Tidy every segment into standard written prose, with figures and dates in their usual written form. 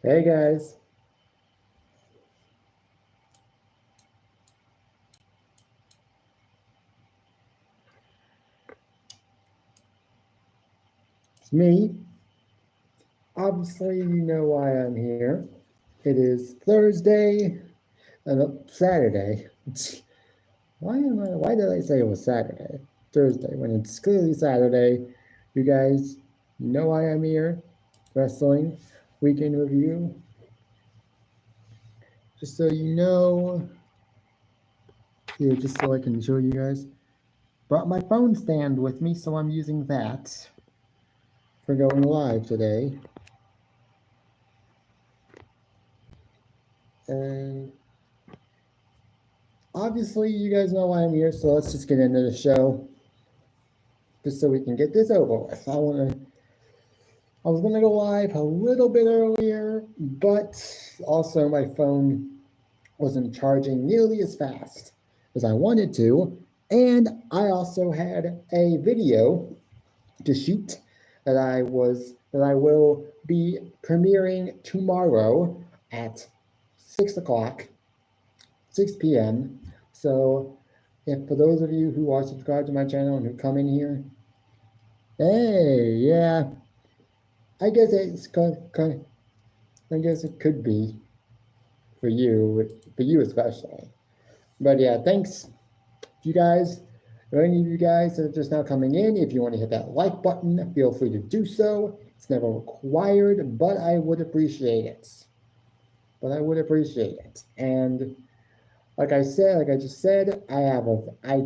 Hey guys. It's me. Obviously, you know why I'm here. It is Thursday and Saturday. Why did I say it was Saturday? Thursday, when it's clearly Saturday. You guys know why I'm here. Wrestling Weekend Review. Just so you know, here, just so I can show you guys. Brought my phone stand with me, so I'm using that for going live today. And obviously, you guys know why I'm here, so let's just get into the show. Just so we can get this over with. I was gonna go live a little bit earlier, but also my phone wasn't charging nearly as fast as I wanted to. And I also had a video to shoot that I will be premiering tomorrow at 6 o'clock, 6 p.m. So if for those of you who are subscribed to my channel and who come in here, hey, yeah, I guess it could be for you especially. But yeah, thanks you guys. Or any of you guys that are just now coming in, if you want to hit that like button, feel free to do so. It's never required, but I would appreciate it. And like I just said, I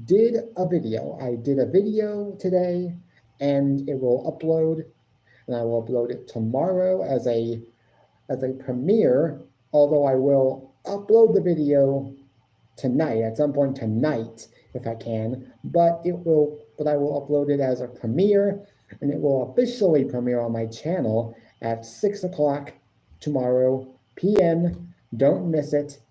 did a video today, and it will upload, and I will upload it tomorrow as a premiere, although I will upload the video tonight, at some point tonight, if I can, but I will upload it as a premiere, and it will officially premiere on my channel at 6 o'clock tomorrow p.m. Don't miss it.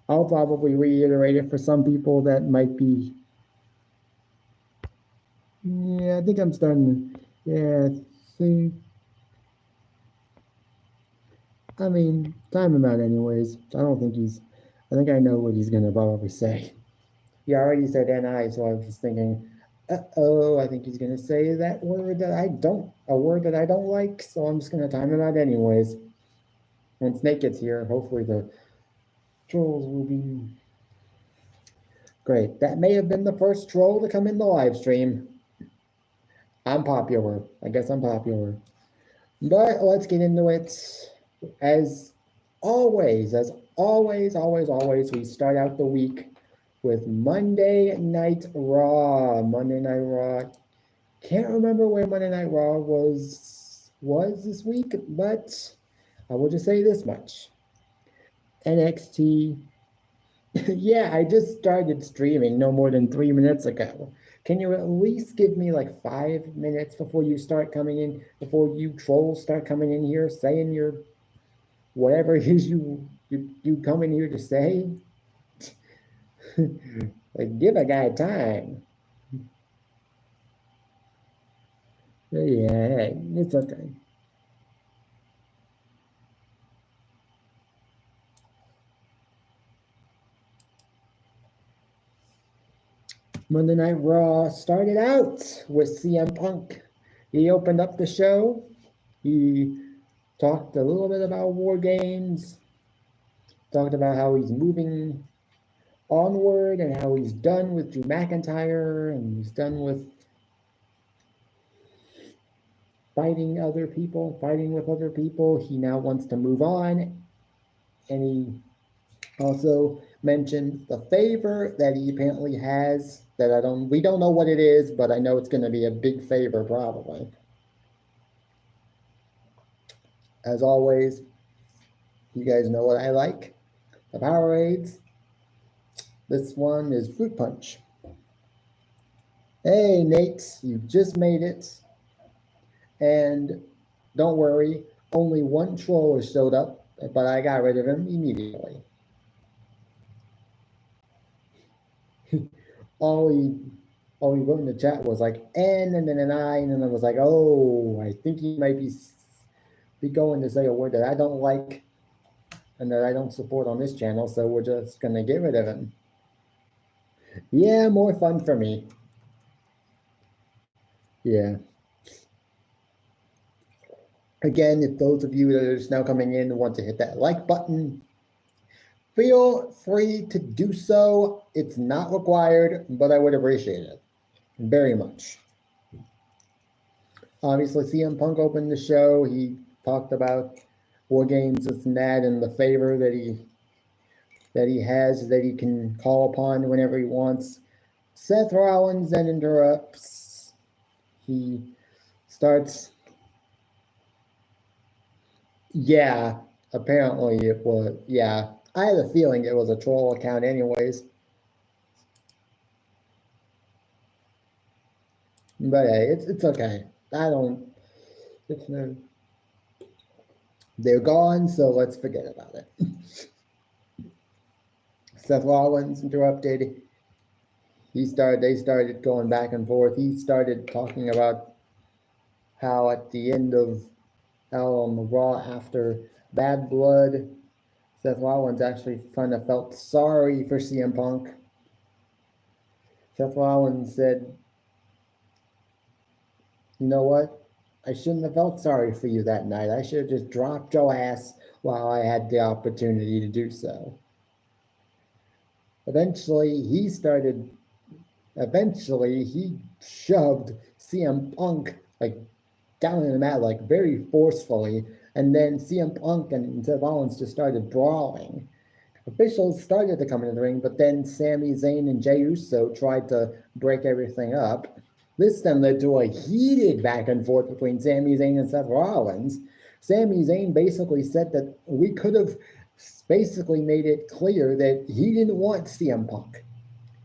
I'll probably reiterate it for some people that might be. Yeah, I think I'm starting to. Yeah, see. I mean, time him out anyways. I think I know what he's gonna probably say. He already said NI, so I was thinking, I think he's gonna say that word a word that I don't like, so I'm just gonna time him out anyways. When Snake gets here, hopefully the trolls will be great. That may have been the first troll to come in the live stream. I'm popular. I guess I'm popular. But let's get into it. As always, we start out the week with Monday Night Raw. Can't remember where Monday Night Raw was this week, but I will just say this much. NXT. Yeah, I just started streaming no more than 3 minutes ago. Can you at least give me like 5 minutes before you start coming in, before you trolls start coming in here saying your whatever it is you come in here to say? Like, give a guy time. Yeah, it's okay. Monday Night Raw started out with CM Punk. He opened up the show. He talked a little bit about War Games. Talked about how he's moving onward and how he's done with Drew McIntyre and he's done with fighting with other people. He now wants to move on. And he also mentioned the favor that he apparently has that we don't know what it is, but I know it's going to be a big favor probably. As always, you guys know what I like. The Powerades. This one is Fruit Punch. Hey, Nate, you just made it. And don't worry, only one troll has showed up, but I got rid of him immediately. all he wrote in the chat was like N and then an I, and then I was like, oh, I think he might be be going to say a word that I don't like and that I don't support on this channel, so we're just gonna get rid of him. Yeah, more fun for me. Yeah. Again, if those of you that are just now coming in want to hit that like button, feel free to do so. It's not required, but I would appreciate it very much. Obviously, CM Punk opened the show. He talked about War Games, this and that, and the favor that he has that he can call upon whenever he wants. Seth Rollins then interrupts. He starts. Yeah, apparently it was. Yeah, I had a feeling it was a troll account, anyways. But hey, it's okay. I don't. It's no. They're gone, so let's forget about it. Seth Rollins interrupted. They started going back and forth. He started talking about how at the end of on the Raw after Bad Blood, Seth Rollins actually kind of felt sorry for CM Punk. Seth Rollins said, "You know what? I shouldn't have felt sorry for you that night. I should have just dropped your ass while I had the opportunity to do so." Eventually, he shoved CM Punk like down in the mat like very forcefully, and then CM Punk and Seth Rollins just started brawling. Officials started to come into the ring, but then Sami Zayn and Jey Uso tried to break everything up. This then led to a heated back and forth between Sami Zayn and Seth Rollins. Sami Zayn basically said that we could have basically made it clear that he didn't want CM Punk.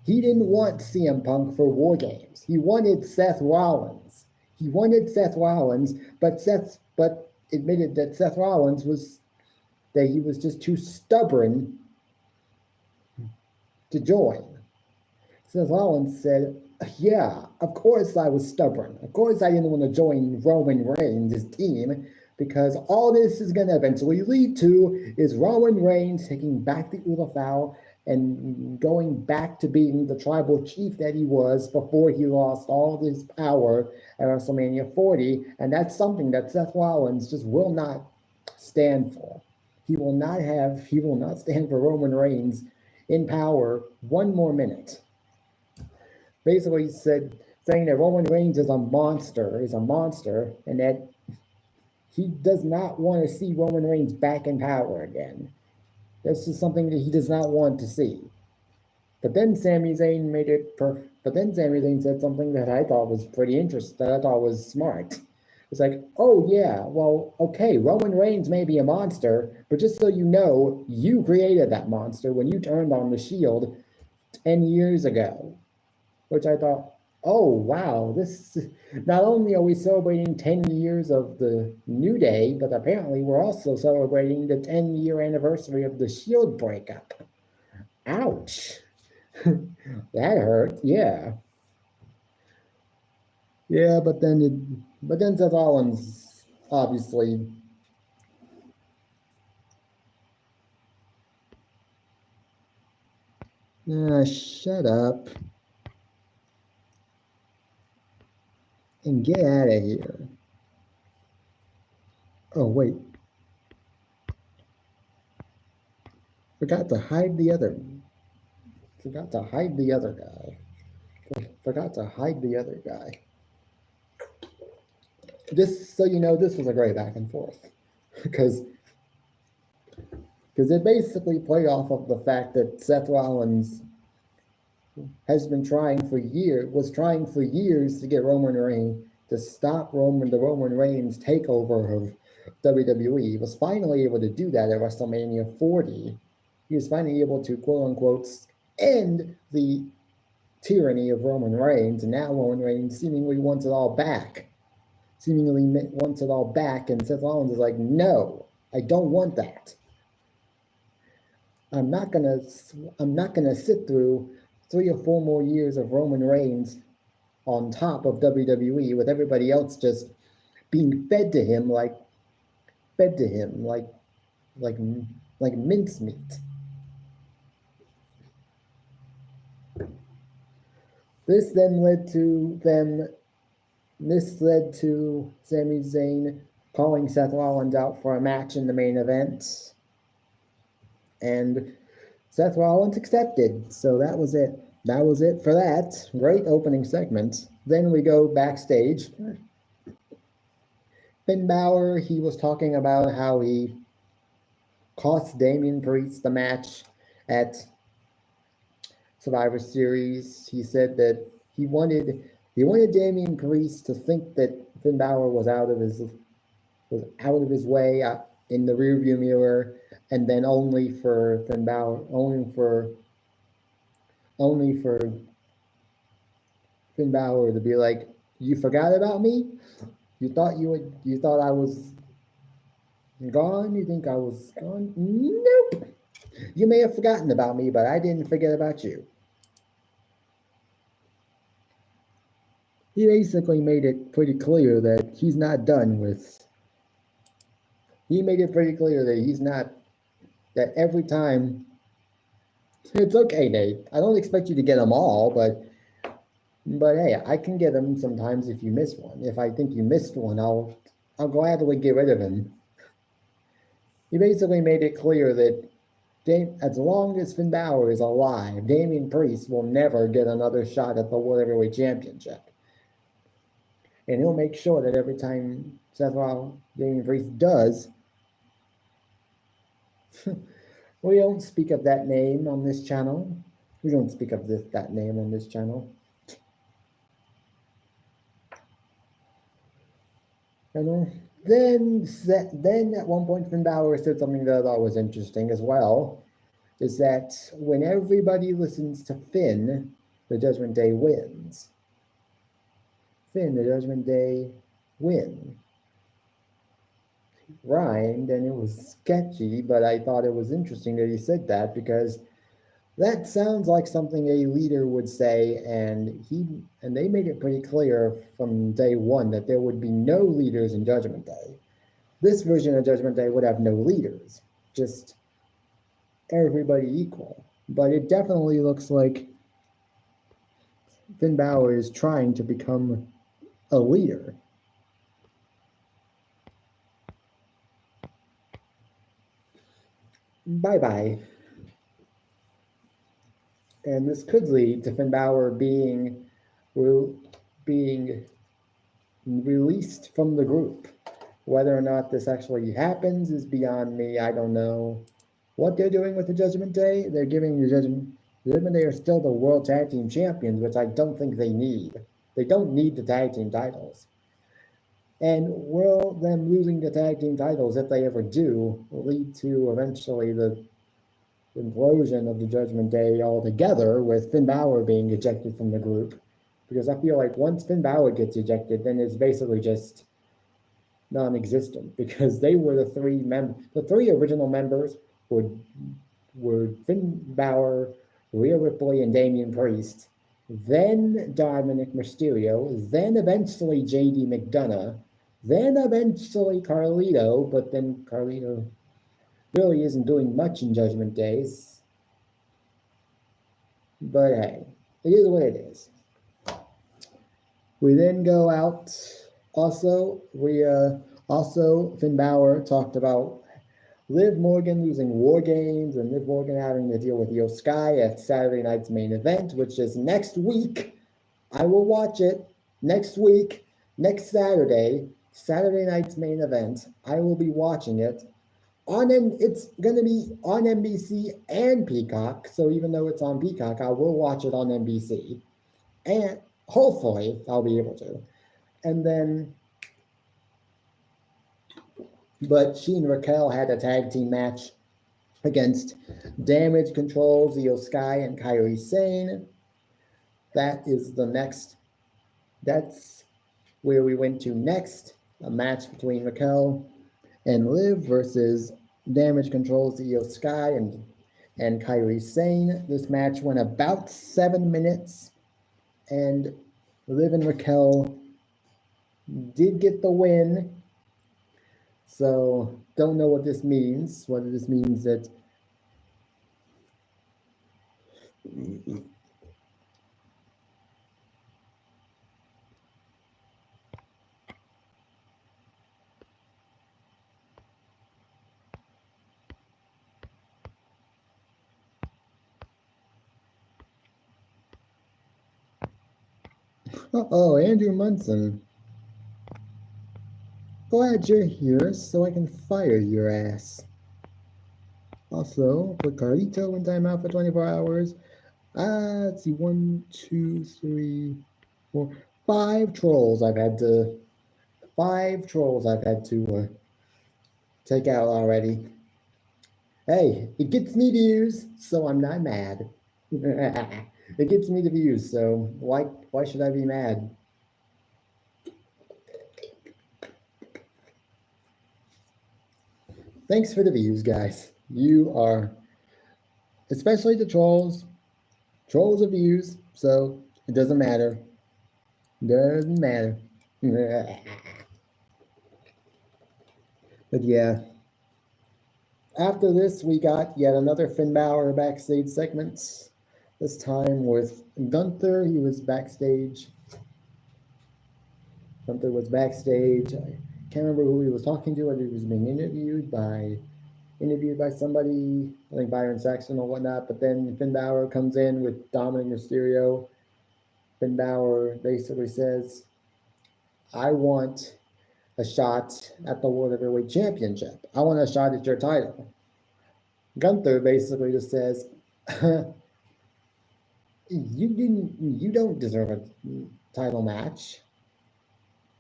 He didn't want CM Punk for War Games. He wanted Seth Rollins. He wanted Seth Rollins, but admitted that Seth Rollins was just too stubborn to join. Seth Rollins said, "Yeah, of course I was stubborn. Of course I didn't want to join Roman Reigns' team, because all this is going to eventually lead to is Roman Reigns taking back the Ulafau and going back to being the tribal chief that he was before he lost all of his power at WrestleMania 40, and that's something that Seth Rollins just will not stand for. He will not stand for Roman Reigns in power one more minute." Basically saying that Roman Reigns is a monster, and that he does not want to see Roman Reigns back in power again. This is something that he does not want to see. But then Sami Zayn said something that I thought was pretty interesting, that I thought was smart. It's like, "Oh yeah, well, okay, Roman Reigns may be a monster, but just so you know, you created that monster when you turned on the Shield 10 years ago." Which I thought, oh wow, this not only are we celebrating 10 years of the New Day, but apparently we're also celebrating the 10-year anniversary of the Shield breakup. Ouch. That hurt, yeah. Yeah, but then Seth Rollins obviously shut up and get out of here. Oh wait, forgot to hide the other guy. Just so you know, this was a great back and forth because it basically played off of the fact that Seth Rollins was trying for years to get Roman Reigns to stop the Roman Reigns takeover of WWE. He was finally able to do that at WrestleMania 40. He was finally able to, quote unquote, end the tyranny of Roman Reigns, and now Roman Reigns seemingly wants it all back. And Seth Rollins is like, "No, I don't want that. I'm not gonna sit through 3 or 4 more years of Roman Reigns on top of WWE with everybody else just being fed to him like fed to him like mincemeat. This led to Sami Zayn calling Seth Rollins out for a match in the main event. And Seth Rollins accepted. So that was it. That was it for that. Great opening segment. Then we go backstage. Finn Balor, he was talking about how he cost Damian Priest the match at Survivor Series. He said that he wanted Damian Priest to think that Finn Balor was out of his way in the rearview mirror, and then only for Finn Balor, only for Finn Balor to be like, "You forgot about me? You thought I was gone? You think I was gone? Nope. You may have forgotten about me, but I didn't forget about you." He basically made it pretty clear that he's not done with. He made it pretty clear that he's not. That every time. It's okay, Nate. I don't expect you to get them all, but hey, I can get them sometimes if you miss one. If I think you missed one, I'll gladly get rid of him. He basically made it clear that as long as Finn Balor is alive, Damian Priest will never get another shot at the World Heavyweight Championship. And he'll make sure that every time Damian Priest does, we don't speak of that name on this channel. We don't speak of that name on this channel. And then at one point Finn Balor said something that I thought was interesting as well, is that when everybody listens to Finn, the Judgment Day wins. Finn, the Judgment Day win. Rhymed, and it was sketchy, but I thought it was interesting that he said that, because that sounds like something a leader would say, and they made it pretty clear from day one that there would be no leaders in Judgment Day. This version of Judgment Day would have no leaders, just everybody equal. But it definitely looks like Finn Balor is trying to become a leader. Bye-bye. And this could lead to Finn Balor being released from the group. Whether or not this actually happens is beyond me. I don't know what they're doing with the Judgment Day. They're giving the Judgment Day are still the World Tag Team Champions, which I don't think they need. They don't need the tag team titles. And will them losing the tag team titles, if they ever do, lead to eventually the implosion of the Judgment Day altogether, with Finn Balor being ejected from the group? Because I feel like once Finn Balor gets ejected, then it's basically just non-existent, because they were the three original members were Finn Balor, Rhea Ripley, and Damian Priest, then Dominic Mysterio, then eventually JD McDonough, then eventually Carlito, but then Carlito really isn't doing much in Judgment Days. But hey, it is what it is. We then go out. Also, Finn Balor talked about Liv Morgan losing War Games and Liv Morgan having to deal with Io Sky at Saturday night's main event, which is next week. I will watch it next week, next Saturday night's main event. I will be watching it. It's going to be on NBC and Peacock, so even though it's on Peacock, I will watch it on NBC. And hopefully I'll be able to. And then, but she and Raquel had a tag team match against Damage Control, Io Sky, and Kairi Sane. That's where we went to next. A match between Raquel and Liv versus Damage Control's Io Sky and Kairi Sane. This match went about 7 minutes, and Liv and Raquel did get the win. So don't know what this means. Whether this means that Andrew Munson. Glad you're here so I can fire your ass. Also, put Carlito in timeout for 24 hours. Let's see, 1, 2, 3, 4, 5 trolls I've had to take out already. Hey, it gets me views, so I'm not mad. It gets me the views, so why should I be mad? Thanks for the views, guys. You are, especially the trolls. Trolls are views, so it doesn't matter. Doesn't matter. But yeah. After this, we got yet another Finn Balor backstage segment. This time with Gunther. He was backstage. Gunther was backstage. I can't remember who he was talking to, whether he was being interviewed by somebody, I think Byron Saxton or whatnot. But then Finn Balor comes in with Dominic Mysterio. Finn Balor basically says, I want a shot at the World Heavyweight Championship. I want a shot at your title. Gunther basically just says, you don't deserve a title match.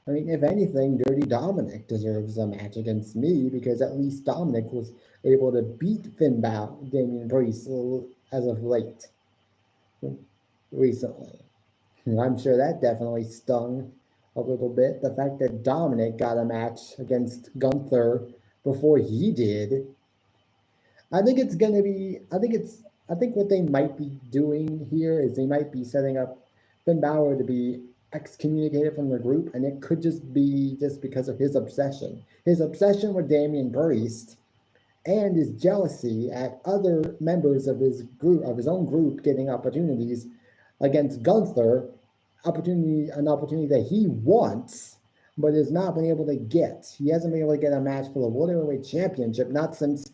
I mean, if anything, Dirty Dominic deserves a match against me, because at least Dominic was able to beat Finn Balor, Damian Priest as of late, recently. I'm sure that definitely stung a little bit. The fact that Dominic got a match against Gunther before he did. I think what they might be doing here is they might be setting up Finn Balor to be excommunicated from the group, and it could just be because of his obsession with Damian Priest, and his jealousy at other members of his own group getting opportunities against Gunther, an opportunity that he wants but has not been able to get. He hasn't been able to get a match for the World Heavyweight Championship, not since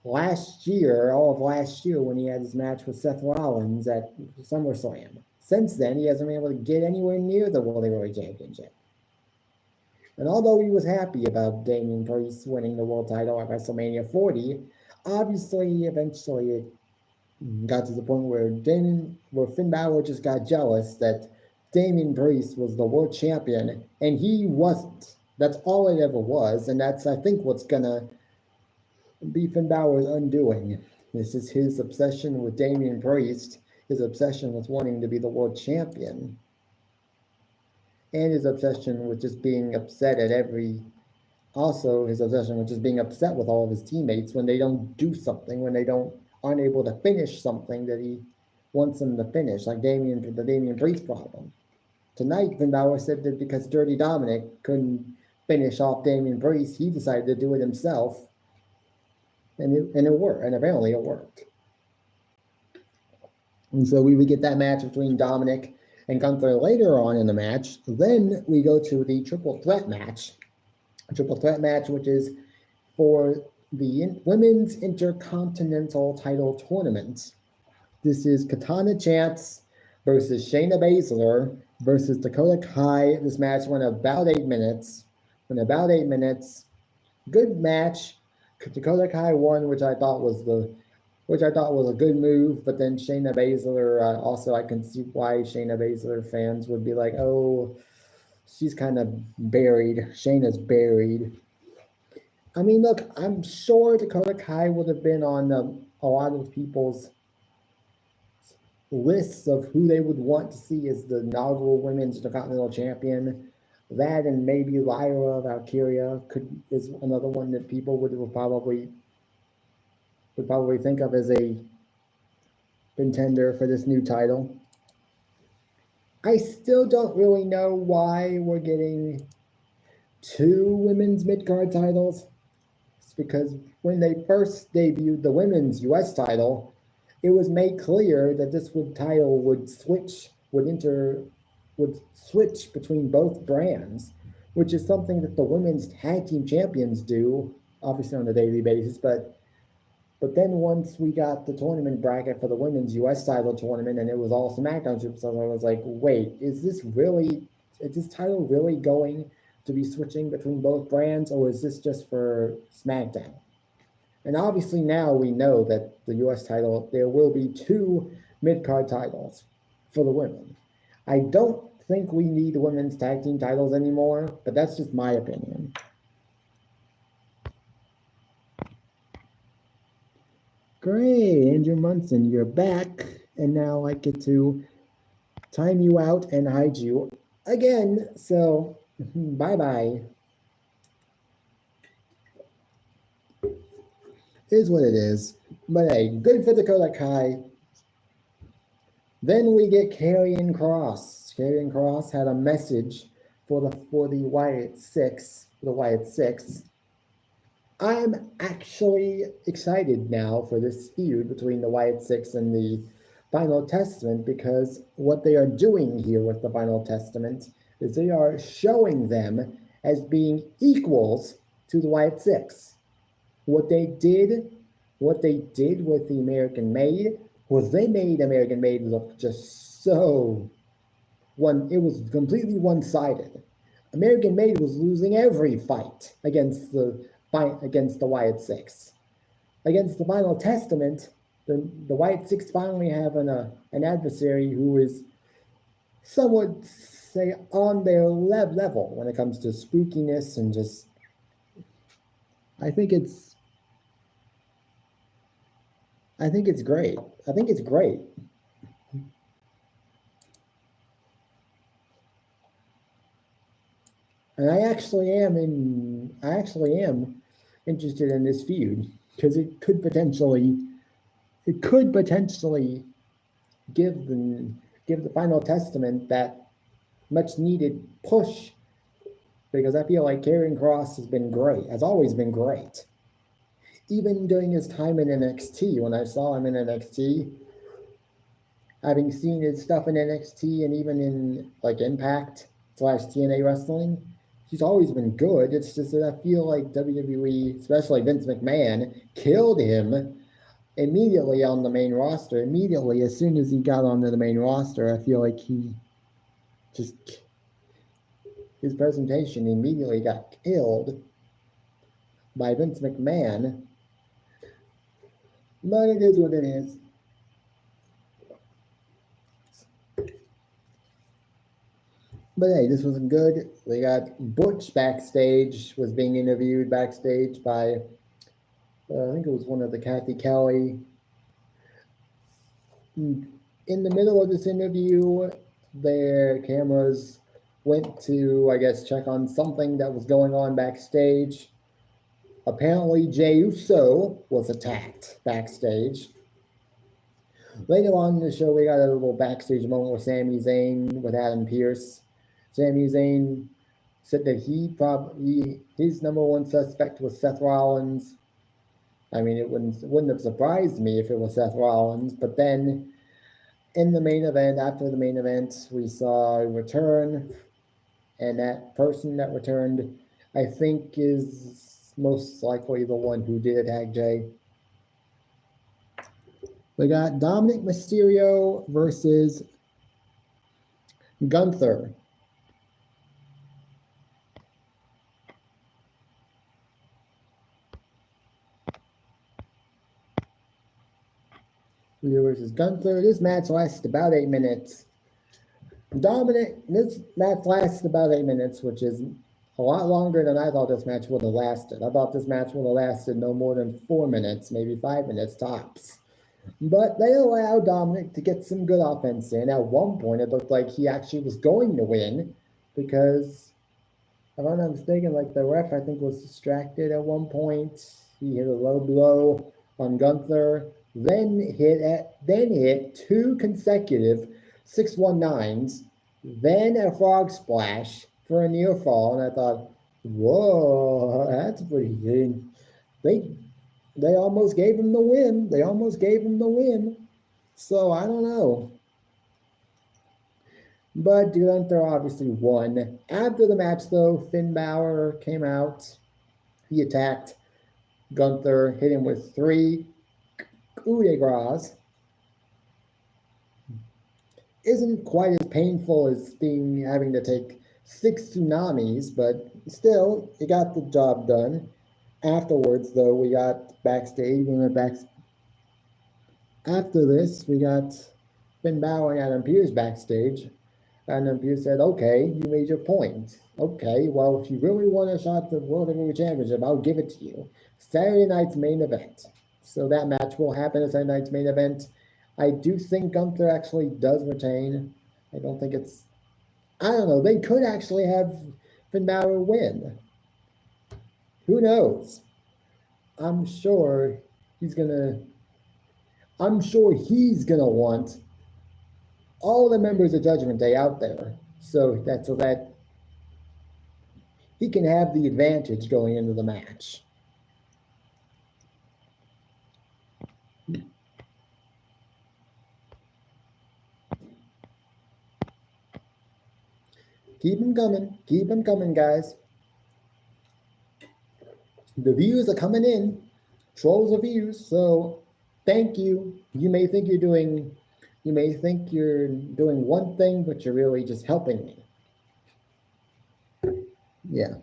last year, all of last year, when he had his match with Seth Rollins at SummerSlam. Since then, he hasn't been able to get anywhere near the World Heavyweight Championship. And although he was happy about Damian Priest winning the world title at WrestleMania 40, obviously, eventually, it got to the point where Finn Balor just got jealous that Damian Priest was the world champion, and he wasn't. That's all it ever was, and that's, I think, what's gonna be Finn Balor's undoing. This is his obsession with Damian Priest, his obsession with wanting to be the world champion, and his obsession with just being upset his obsession with just being upset with all of his teammates when they don't do something, when they aren't able to finish something that he wants them to finish, like the Damian Priest problem. Tonight, Finn Balor said that because Dirty Dominic couldn't finish off Damian Priest, he decided to do it himself. And it worked, and apparently it worked. And so we would get that match between Dominic and Gunther later on in the match. Then we go to the triple threat match. A triple threat match, which is for the Women's Intercontinental Title Tournament. This is Katana Chance versus Shayna Baszler versus Dakota Kai. This match went about 8 minutes. Good match. Dakota Kai won, which I thought was a good move, but then Shayna Baszler, also I can see why Shayna Baszler fans would be like, oh, she's kind of buried. Shayna's buried. I mean, look, I'm sure Dakota Kai would have been on a lot of people's lists of who they would want to see as the inaugural Women's Intercontinental Champion. That and maybe Lyra Valkyria is another one that people would probably think of as a contender for this new title. I still don't really know why we're getting 2 women's mid-card titles. this because when they first debuted the women's US title, it was made clear that this title would switch between both brands, which is something that the women's tag team champions do, obviously on a daily basis. But then once we got the tournament bracket for the women's US title tournament and it was all SmackDown superstars, I was like, wait, is this title really going to be switching between both brands, or is this just for SmackDown? And obviously now we know that the US title, there will be 2 mid-card titles for the women. I don't think we need women's tag team titles anymore, but that's just my opinion. Great, Andrew Munson, you're back, and now I get to time you out and hide you again, so bye-bye. Is what it is, but hey, good for Dakota Kai. Then we get Karrion Kross. Karrion Kross had a message for the Wyatt Six, the Wyatt Six. I'm actually excited now for this feud between the Wyatt Six and the Final Testament, because what they are doing here with the Final Testament is they are showing them as being equals to the Wyatt Six. What they did with the American Made was they made American Made look just so it was completely one-sided. American Made was losing every fight against the Wyatt Six. Against the Final Testament, the Wyatt Six finally have an adversary who is somewhat, say, on their level when it comes to spookiness and just. I think it's great. I think it's great. And I actually am interested in this feud because it could potentially give the Final Testament that much needed push, because I feel like Karrion Kross has always been great. Even during his time in NXT, when I saw him in NXT, having seen his stuff in NXT and even in like Impact / TNA wrestling, he's always been good. It's just that I feel like WWE, especially Vince McMahon, killed him immediately on the main roster. Immediately, as soon as he got onto the main roster, I feel like his presentation immediately got killed by Vince McMahon. But it is what it is. But hey, this was good. We got Butch backstage, was being interviewed backstage by, I think it was one of the Kathy Kelly. In the middle of this interview, their cameras went to, I guess, check on something that was going on backstage. Apparently, Jey Uso was attacked backstage. Later on in the show, we got a little backstage moment with Sami Zayn with Adam Pearce. Sami Zayn said that his number one suspect was Seth Rollins. I mean, it wouldn't have surprised me if it was Seth Rollins. But then, in the main event, after the main event, we saw a return, and that person that returned, I think, is most likely the one who did attack Jey. We got Dominic Mysterio versus Gunther. Versus Gunther. This match lasted about 8 minutes. This match lasted about 8 minutes, which is a lot longer than I thought this match would have lasted. I thought this match would have lasted no more than 4 minutes, maybe 5 minutes tops. But they allowed Dominic to get some good offense in. At one point, it looked like he actually was going to win, because, if I'm not mistaken, like the ref, I think, was distracted at one point. He hit a low blow on Gunther, then hit 2 consecutive 619s, then a frog splash for a near fall, and I thought, whoa, that's pretty good. they almost gave him the win. They almost gave him the win. So I don't know. But Gunther obviously won. After the match, though, Finn Balor came out. He attacked Gunther, hit him with 3 coup de grace. Isn't quite as painful as having to take 6 tsunamis, but still, it got the job done. Afterwards, though, we got backstage. We went back. After this, we got Finn Balor and Adam Pearce backstage. Adam Pearce said, okay, you made your point. Okay, well, if you really want a shot at the World Heavyweight Championship, I'll give it to you. Saturday night's main event. So that match will happen at Saturday night's main event. I do think Gunther actually does retain. I don't think it's... I don't know. They could actually have Finn Balor win. Who knows? I'm sure he's gonna want all the members of Judgment Day out there so that he can have the advantage going into the match. Keep them coming, guys. The views are coming in, trolls of views, so thank you. You may think you're doing one thing, but you're really just helping me. Yeah.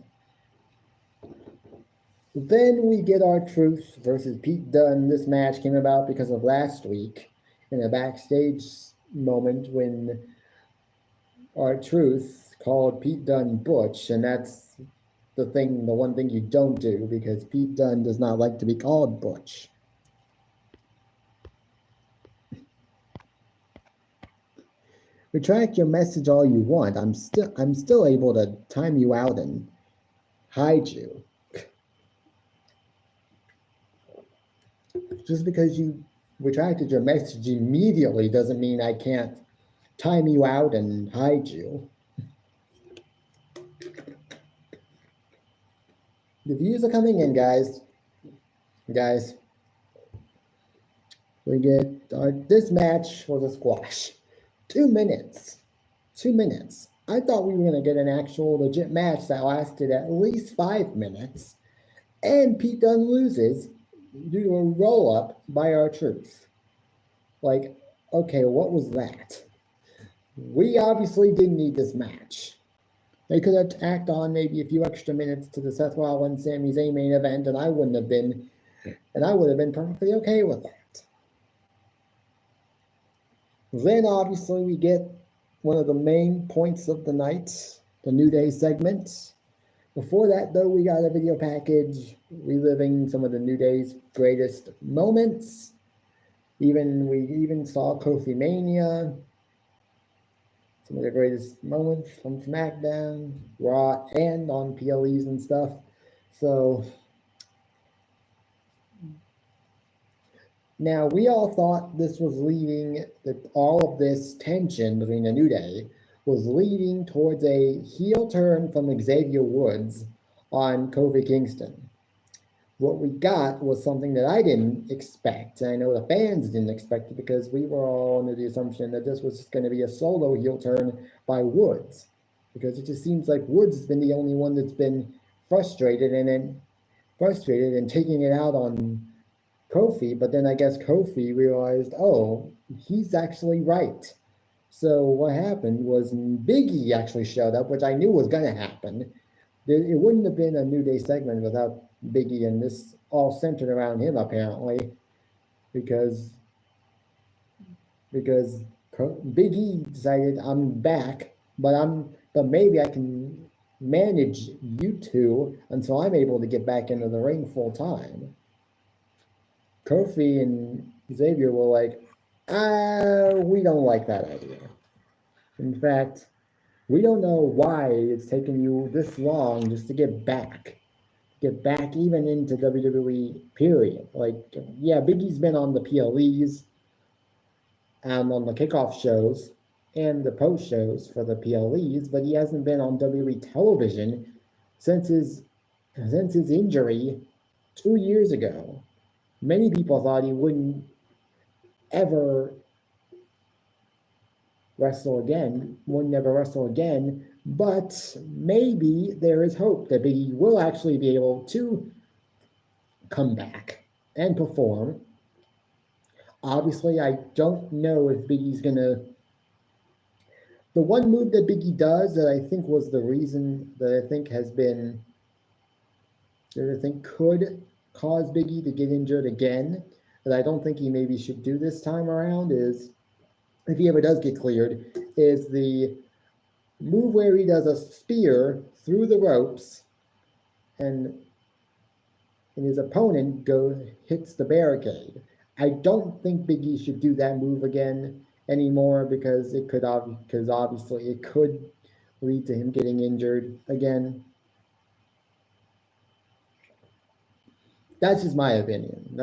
Then we get R-Truth versus Pete Dunne. This match came about because of last week in a backstage moment when R-Truth called Pete Dunne Butch, and that's the one thing you don't do, because Pete Dunne does not like to be called Butch. Retract your message all you want. I'm still able to time you out and hide you. Just because you retracted your message immediately doesn't mean I can't time you out and hide you. The views are coming in, guys. We get this match was a squash. 2 minutes. I thought we were going to get an actual legit match that lasted at least 5 minutes. And Pete Dunne loses due to a roll-up by R-Truth. Like, okay, what was that? We obviously didn't need this match. They could have tacked on maybe a few extra minutes to the Seth Rollins, Sami Zayn main event, and I would have been perfectly okay with that. Then obviously we get one of the main points of the night, the New Day segment. Before that, though, we got a video package reliving some of the New Day's greatest moments. We even saw Kofi Mania. Some of the greatest moments from SmackDown, Raw, and on PLEs and stuff. So now we all thought all of this tension between the New Day was leading towards a heel turn from Xavier Woods on Kofi Kingston. What we got was something that I didn't expect. I know the fans didn't expect it because we were all under the assumption that this was just going to be a solo heel turn by Woods. Because it just seems like Woods has been the only one that's been frustrated and taking it out on Kofi. But then I guess Kofi realized, oh, he's actually right. So what happened was Big E actually showed up, which I knew was going to happen. It wouldn't have been a New Day segment without Big E, and this all centered around him apparently, because Big E decided, I'm back, but maybe I can manage you two until I'm able to get back into the ring full time. Kofi and Xavier were like, we don't like that idea. In fact, we don't know why it's taken you this long just to get back even into WWE, period. Like, yeah, Big E's been on the PLEs and on the kickoff shows and the post shows for the PLEs, but he hasn't been on WWE television since his injury 2 years ago, many people thought he wouldn't ever wrestle again, would never wrestle again, but maybe there is hope that Big E will actually be able to come back and perform. Obviously, I don't know if Big E's gonna. The one move that Big E does that I think was the reason that I think has been, that I think could cause Big E to get injured again, that I don't think he maybe should do this time around, is if he ever does get cleared, is the move where he does a spear through the ropes and his opponent hits the barricade. I don't think Big E should do that move again anymore because obviously it could lead to him getting injured again. That's just my opinion.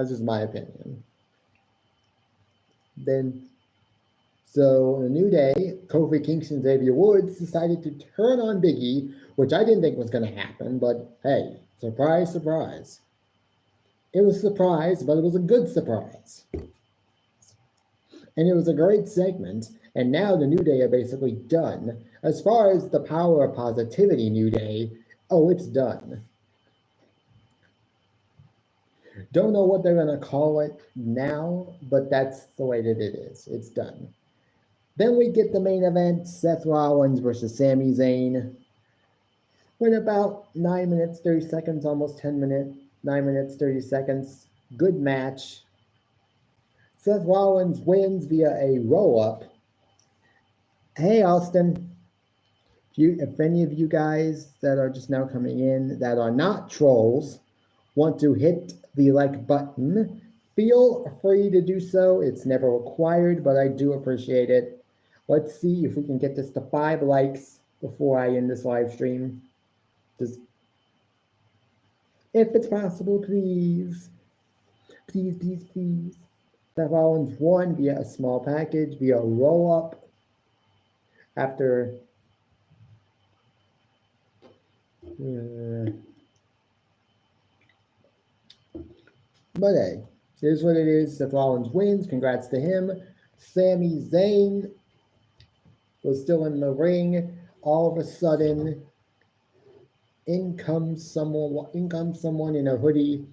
Then, so the New Day, Kofi Kingston, Xavier Woods decided to turn on Big E, which I didn't think was going to happen, but hey, surprise, surprise. It was a surprise, but it was a good surprise. And it was a great segment, and now the New Day are basically done. As far as the power of positivity New Day, oh, it's done. Don't know what they're going to call it now, but that's the way that it is. It's done. Then we get the main event, Seth Rollins versus Sami Zayn. Went about 9 minutes, 30 seconds, almost 10 minutes, 9 minutes, 30 seconds. Good match. Seth Rollins wins via a roll-up. Hey, Austin. If any of you guys that are just now coming in that are not trolls want to hit the like button, feel free to do so. It's never required, but I do appreciate it. Let's see if we can get this to 5 likes before I end this live stream. Just, if it's possible, please. Please, please, please. Seth Rollins won via a small package, via a roll-up after but hey, here's what it is. Seth Rollins wins. Congrats to him. Sami Zayn was still in the ring. All of a sudden, in comes someone in a hoodie,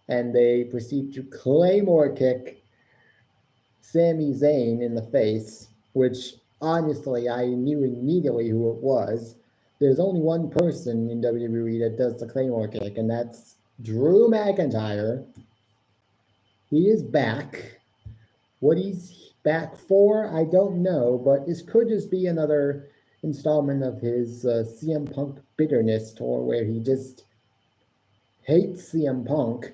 and they proceed to Claymore kick Sami Zayn in the face, which honestly I knew immediately who it was. There's only one person in WWE that does the Claymore kick, and that's Drew McIntyre. He is back. What he's back for, I don't know, but this could just be another installment of his CM Punk bitterness tour where he just hates CM Punk,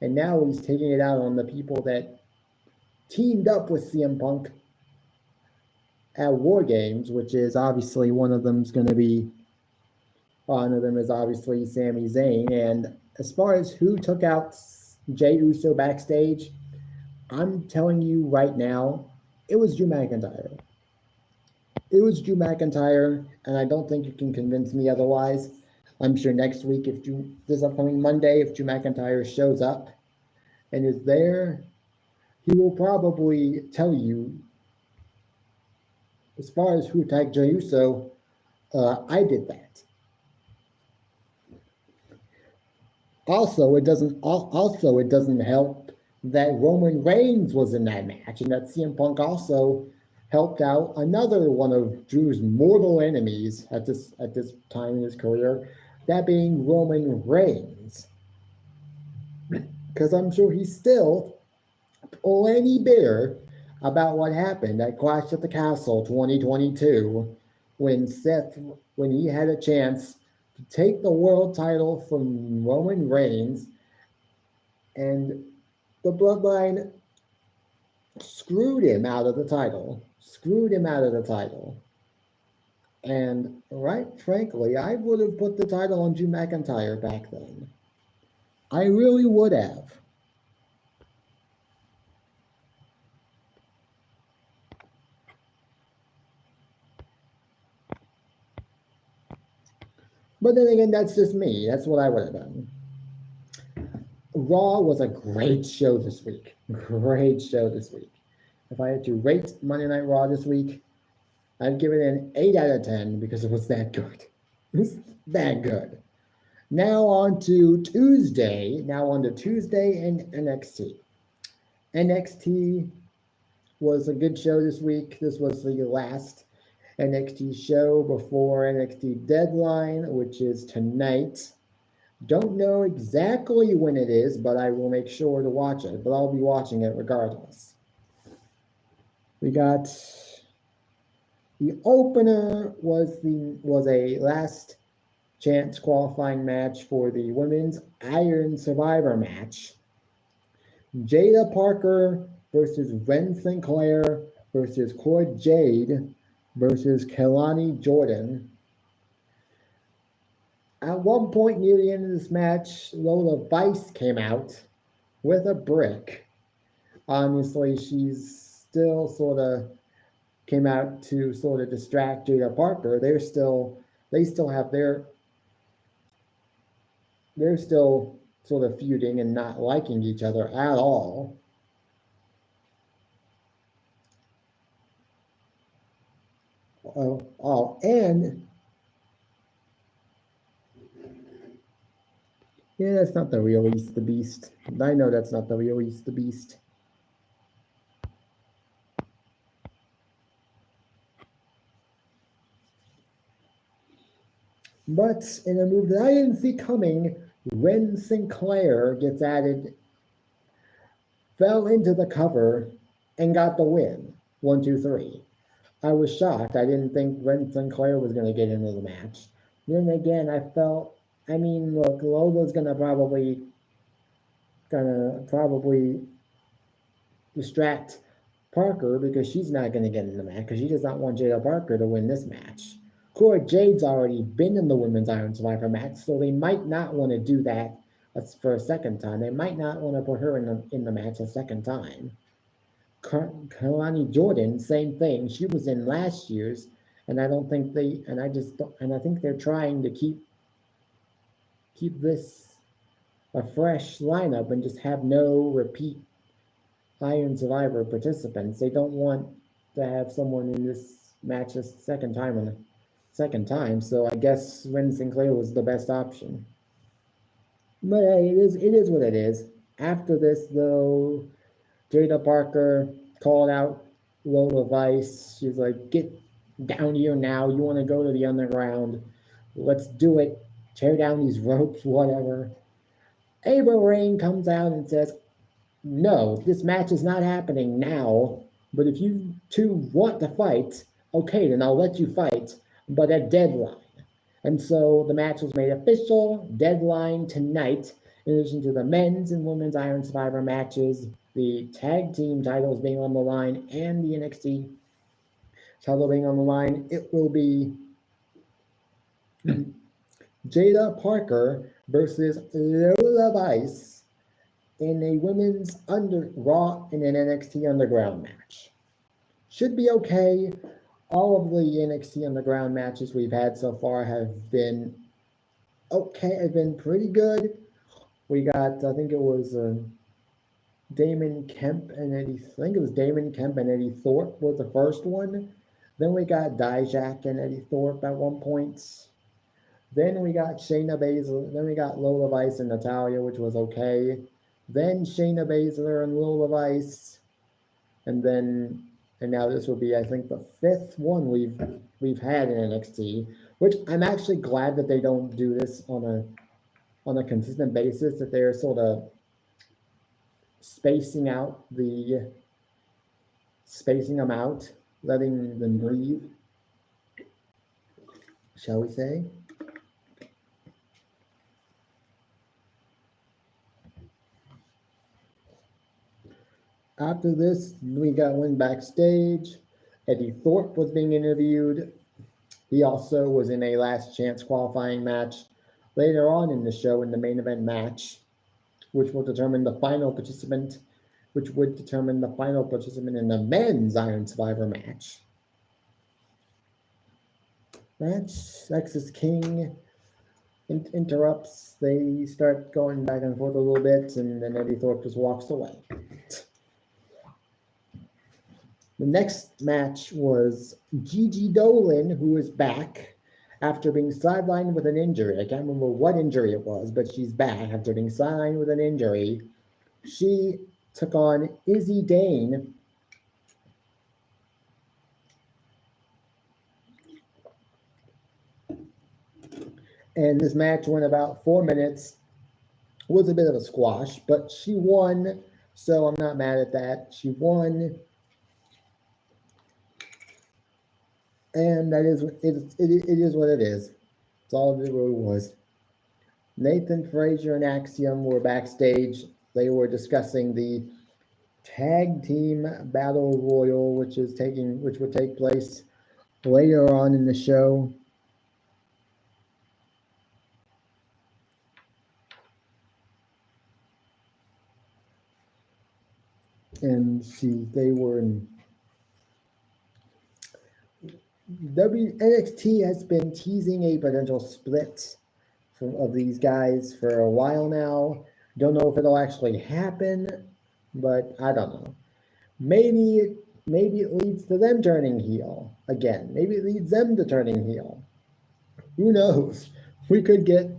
and now he's taking it out on the people that teamed up with CM Punk at War Games, which is obviously one of them is obviously Sami Zayn. And as far as who took out Jey Uso backstage, I'm telling you right now, it was Drew McIntyre. It was Drew McIntyre, and I don't think you can convince me otherwise. I'm sure next week, this upcoming Monday, if Drew McIntyre shows up and is there, he will probably tell you, as far as who attacked Jey Uso, I did that. Also, it doesn't help that Roman Reigns was in that match, and that CM Punk also helped out another one of Drew's mortal enemies at this time in his career, that being Roman Reigns. Because I'm sure he's still plenty bitter about what happened at Clash at the Castle 2022 when he had a chance to take the world title from Roman Reigns, and the Bloodline screwed him out of the title. And right, frankly, I would have put the title on Drew McIntyre back then. I really would have. But then again, that's just me. That's what I would have done. Raw was a great show this week. Great show this week. If I had to rate Monday Night Raw this week, I'd give it an 8 out of 10 because it was that good. It was that good. Now on to Tuesday. Now on to Tuesday and NXT. NXT was a good show this week. This was the last NXT show before NXT Deadline, which is tonight. Don't know exactly when it is, but I will make sure to watch it. But I'll be watching it regardless. We got the opener was a last chance qualifying match for the Women's Iron Survivor match. Jada Parker versus Ren Sinclair versus Cora Jade versus Kelani Jordan. At one point near the end of this match, Lola Vice came out with a brick. Honestly, she's still sort of came out to sort of distract Jada Parker. They're still sort of feuding and not liking each other at all. And yeah, that's not the real East the Beast. I know that's not the real East the Beast. But in a move that I didn't see coming, Ren Sinclair gets added, fell into the cover, and got the win. 1, 2, 3. I was shocked. I didn't think Ren Sinclair was going to get into the match. Then again, look, Lola's gonna probably distract Parker because she's not gonna get in the match because she does not want Jada Parker to win this match. Cora Jade's already been in the Women's Iron Survivor match, so they might not want to do that for a second time. They might not want to put her in the match a second time. Kelani Jordan, same thing. She was in last year's, and I think they're trying to keep this a fresh lineup and just have no repeat Iron Survivor participants. They don't want to have someone in this match a second time. So I guess Ren Sinclair was the best option. But hey, it is what it is. After this, though, Jada Parker called out Lola Vice. She's like, "Get down here now. You want to go to the underground? Let's do it. Tear down these ropes, whatever." Ava Raine comes out and says, "No, this match is not happening now. But if you two want to fight, okay, then I'll let you fight, but at Deadline." And so the match was made official. Deadline tonight, in addition to the men's and women's Iron Survivor matches, the tag team titles being on the line, and the NXT title being on the line. It will be Jada Parker versus Lola Vice in a women's Raw in an NXT Underground match. Should be okay. All of the NXT Underground matches we've had so far have been okay, have been pretty good. We got, I think it was Damon Kemp and Eddie Thorpe was the first one. Then we got Dijak and Eddie Thorpe at one point. Then we got Shayna Baszler. Then we got Lola Vice and Natalya, which was okay. Then Shayna Baszler and Lola Vice. And now this will be, I think, the fifth one we've had in NXT, which I'm actually glad that they don't do this on a consistent basis, that they're sort of spacing them out, letting them breathe, shall we say. After this, we went backstage. Eddie Thorpe was being interviewed. He also was in a last chance qualifying match later on in the show, in the main event match, which would determine the final participant in the men's Iron Survivor match. Texas King interrupts. They start going back and forth a little bit, and then Eddie Thorpe just walks away. The next match was Gigi Dolan, who is back after being sidelined with an injury. I can't remember what injury it was, but she's back after being sidelined with an injury. She took on Izzy Dane. And this match went about 4 minutes. It was a bit of a squash, but she won, so I'm not mad at that. She won. And that is it is what it is. It's all it really was. Nathan Frazier and Axiom were backstage. They were discussing the tag team battle royal, which would take place later on in the show. And they were in NXT has been teasing a potential split of these guys for a while now. Don't know if it'll actually happen, but I don't know. Maybe it leads to them turning heel again. Maybe it leads them to turning heel. Who knows? We could get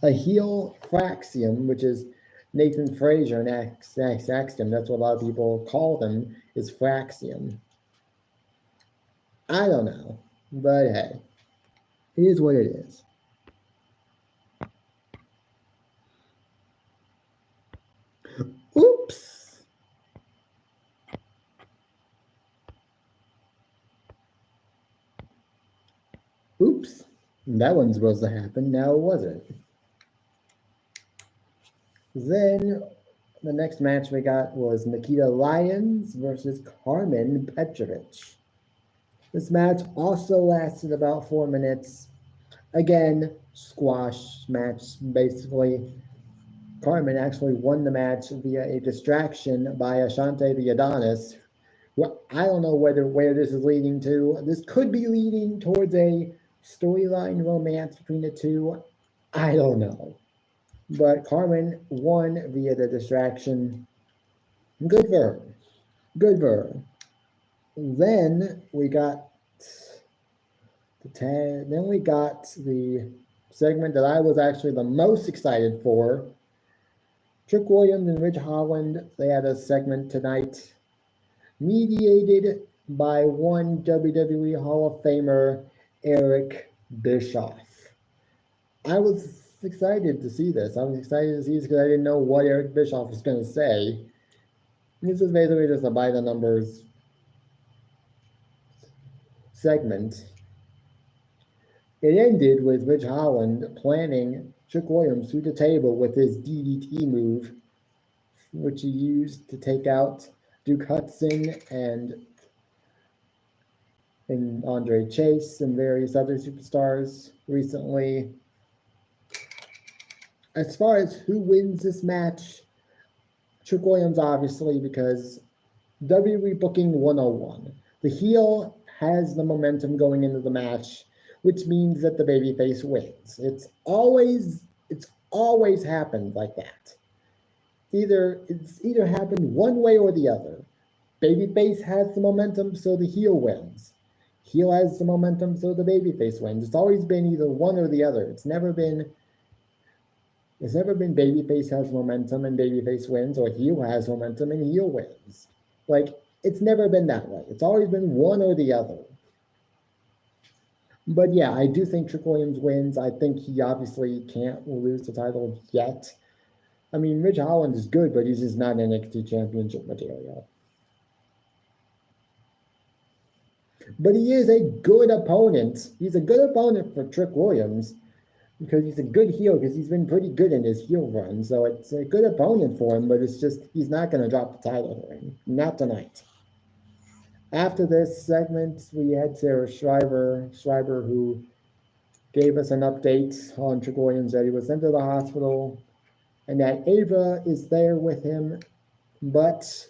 a heel Fraxium, which is Nathan Frazier and Axiom. That's what a lot of people call them, is Fraxium. I don't know, but hey, it is what it is. Oops. Oops. That wasn't supposed to happen. Now it wasn't. Then the next match we got was Nikita Lyons versus Carmen Petrovich. This match also lasted about 4 minutes. Again, squash match, basically. Carmen actually won the match via a distraction by Ashante the Adonis. Well, I don't know where this is leading to. This could be leading towards a storyline romance between the two. I don't know. But Carmen won via the distraction. Good for her. Good for her. Then we got the segment that I was actually the most excited for. Trick Williams and Ridge Holland, they had a segment tonight mediated by one WWE Hall of Famer, Eric Bischoff. I was excited to see this. I was excited to see this because I didn't know what Eric Bischoff was going to say. This is basically just a by the numbers segment. It ended with Ridge Holland planning Trick Williams through the table with his DDT move, which he used to take out Duke Hudson and Andre Chase and various other superstars recently. As far as who wins this match, Trick Williams, obviously, because WWE Booking 101. The heel has the momentum going into the match, which means that the babyface wins. It's always happened like that. It's either happened one way or the other. Babyface has the momentum, so the heel wins. Heel has the momentum, so the babyface wins. It's always been either one or the other. It's never been babyface has momentum and babyface wins, or heel has momentum and heel wins. Like, it's never been that way. It's always been one or the other. But yeah, I do think Trick Williams wins. I think he obviously can't lose the title yet. I mean, Ridge Holland is good, but he's just not NXT Championship material. But he is a good opponent. He's a good opponent for Trick Williams because he's a good heel, because he's been pretty good in his heel run. So it's a good opponent for him, but it's just he's not going to drop the title for him. Not tonight. After this segment, we had Sarah Schreiber, who gave us an update on Trick Williams that he was sent to the hospital and that Ava is there with him, but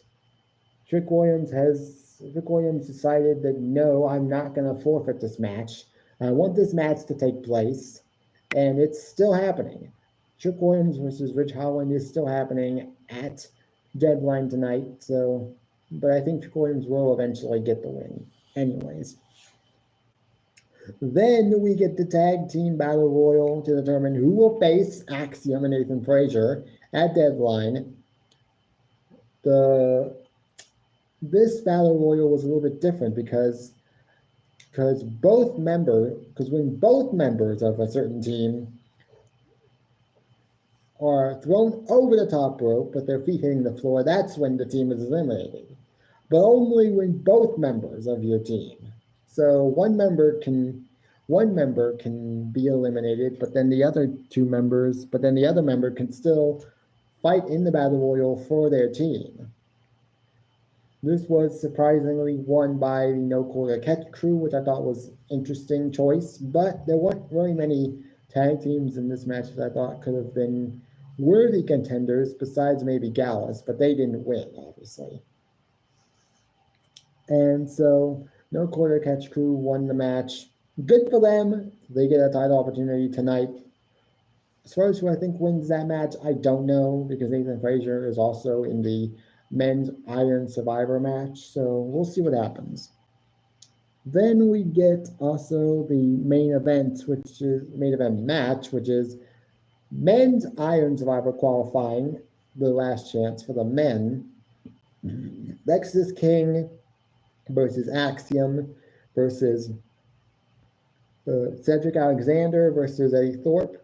Trick Williams decided that no, I'm not going to forfeit this match. I want this match to take place, and it's still happening. Trick Williams versus Ridge Holland is still happening at Deadline tonight. So, but I think Trick Williams will eventually get the win, anyways. Then we get the tag team battle royal to determine who will face Axiom and Nathan Frazier at Deadline. This battle royal was a little bit different because when both members of a certain team are thrown over the top rope, but their feet hitting the floor, that's when the team is eliminated. But only when both members of your team. So one member can be eliminated, but then the other member can still fight in the battle royal for their team. This was surprisingly won by the No Quarter Catch crew, which I thought was interesting choice, but there weren't really many tag teams in this match that I thought could have been worthy contenders besides maybe Gallus, but they didn't win, obviously. And so No Quarter Catch crew won the match. Good for them. They get a title opportunity tonight. As far as who I think wins that match, I don't know, because Nathan Frazier is also in the men's Iron Survivor match, so we'll see what happens. Then we get also the main event match, which is men's Iron Survivor qualifying, the last chance for the men. Lexis King versus Axiom versus Cedric Alexander versus Eddie Thorpe.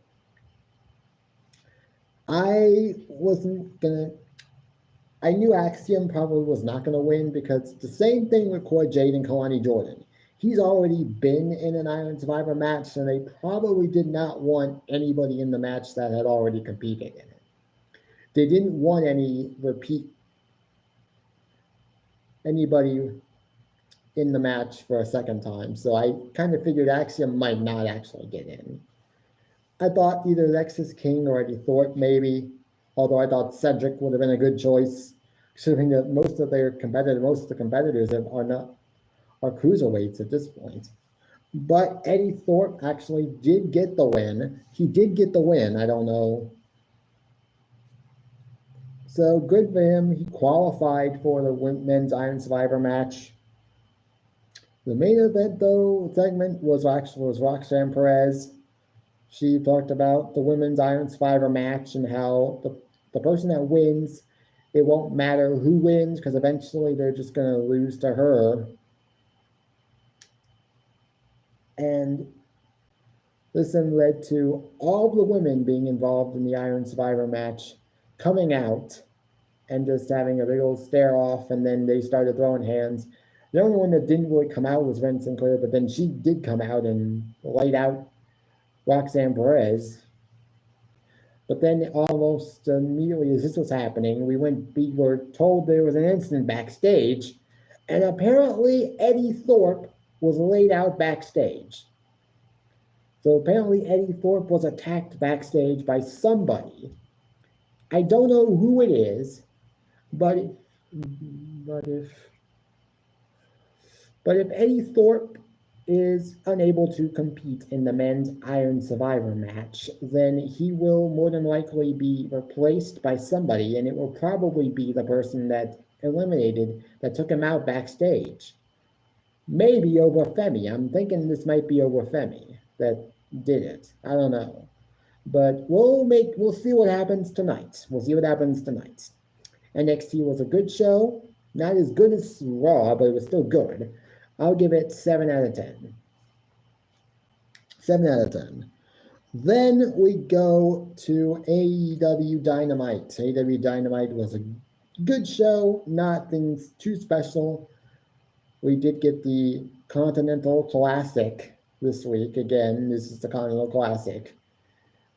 I knew Axiom probably was not going to win because the same thing with Cora Jade and Kalani Jordan. He's already been in an Iron Survivor match, and they probably did not want anybody in the match that had already competed in it. They didn't want anybody in the match for a second time, so I kind of figured Axiom might not actually get in. I thought either Lexis King or Eddie Thorpe maybe, although I thought Cedric would have been a good choice, considering that most of the competitors are cruiserweights at this point. But Eddie Thorpe actually did get the win. He did get the win. I don't know. So good for him. He qualified for the men's Iron Survivor match. The main event, segment was Roxanne Perez. She talked about the women's Iron Survivor match and how the person that wins, it won't matter who wins because eventually they're just going to lose to her. And this then led to all the women being involved in the Iron Survivor match coming out and just having a big old stare off, and then they started throwing hands. The only one that didn't really come out was Ren Sinclair, but then she did come out and laid out Roxanne Perez. But then almost immediately as this was happening, we were told there was an incident backstage, and apparently Eddie Thorpe was laid out backstage. So apparently Eddie Thorpe was attacked backstage by somebody. I don't know who it is, but if Eddie Thorpe is unable to compete in the men's Iron Survivor match, then he will more than likely be replaced by somebody, and it will probably be the person that took him out backstage. Maybe over Femi. I'm thinking this might be over Femi that did it. I don't know. But we'll see what happens tonight. NXT was a good show. Not as good as Raw, but it was still good. I'll give it 7 out of 10. 7 out of 10. Then we go to AEW Dynamite. AEW Dynamite was a good show, nothing too special. We did get the Continental Classic this week. Again, this is the Continental Classic.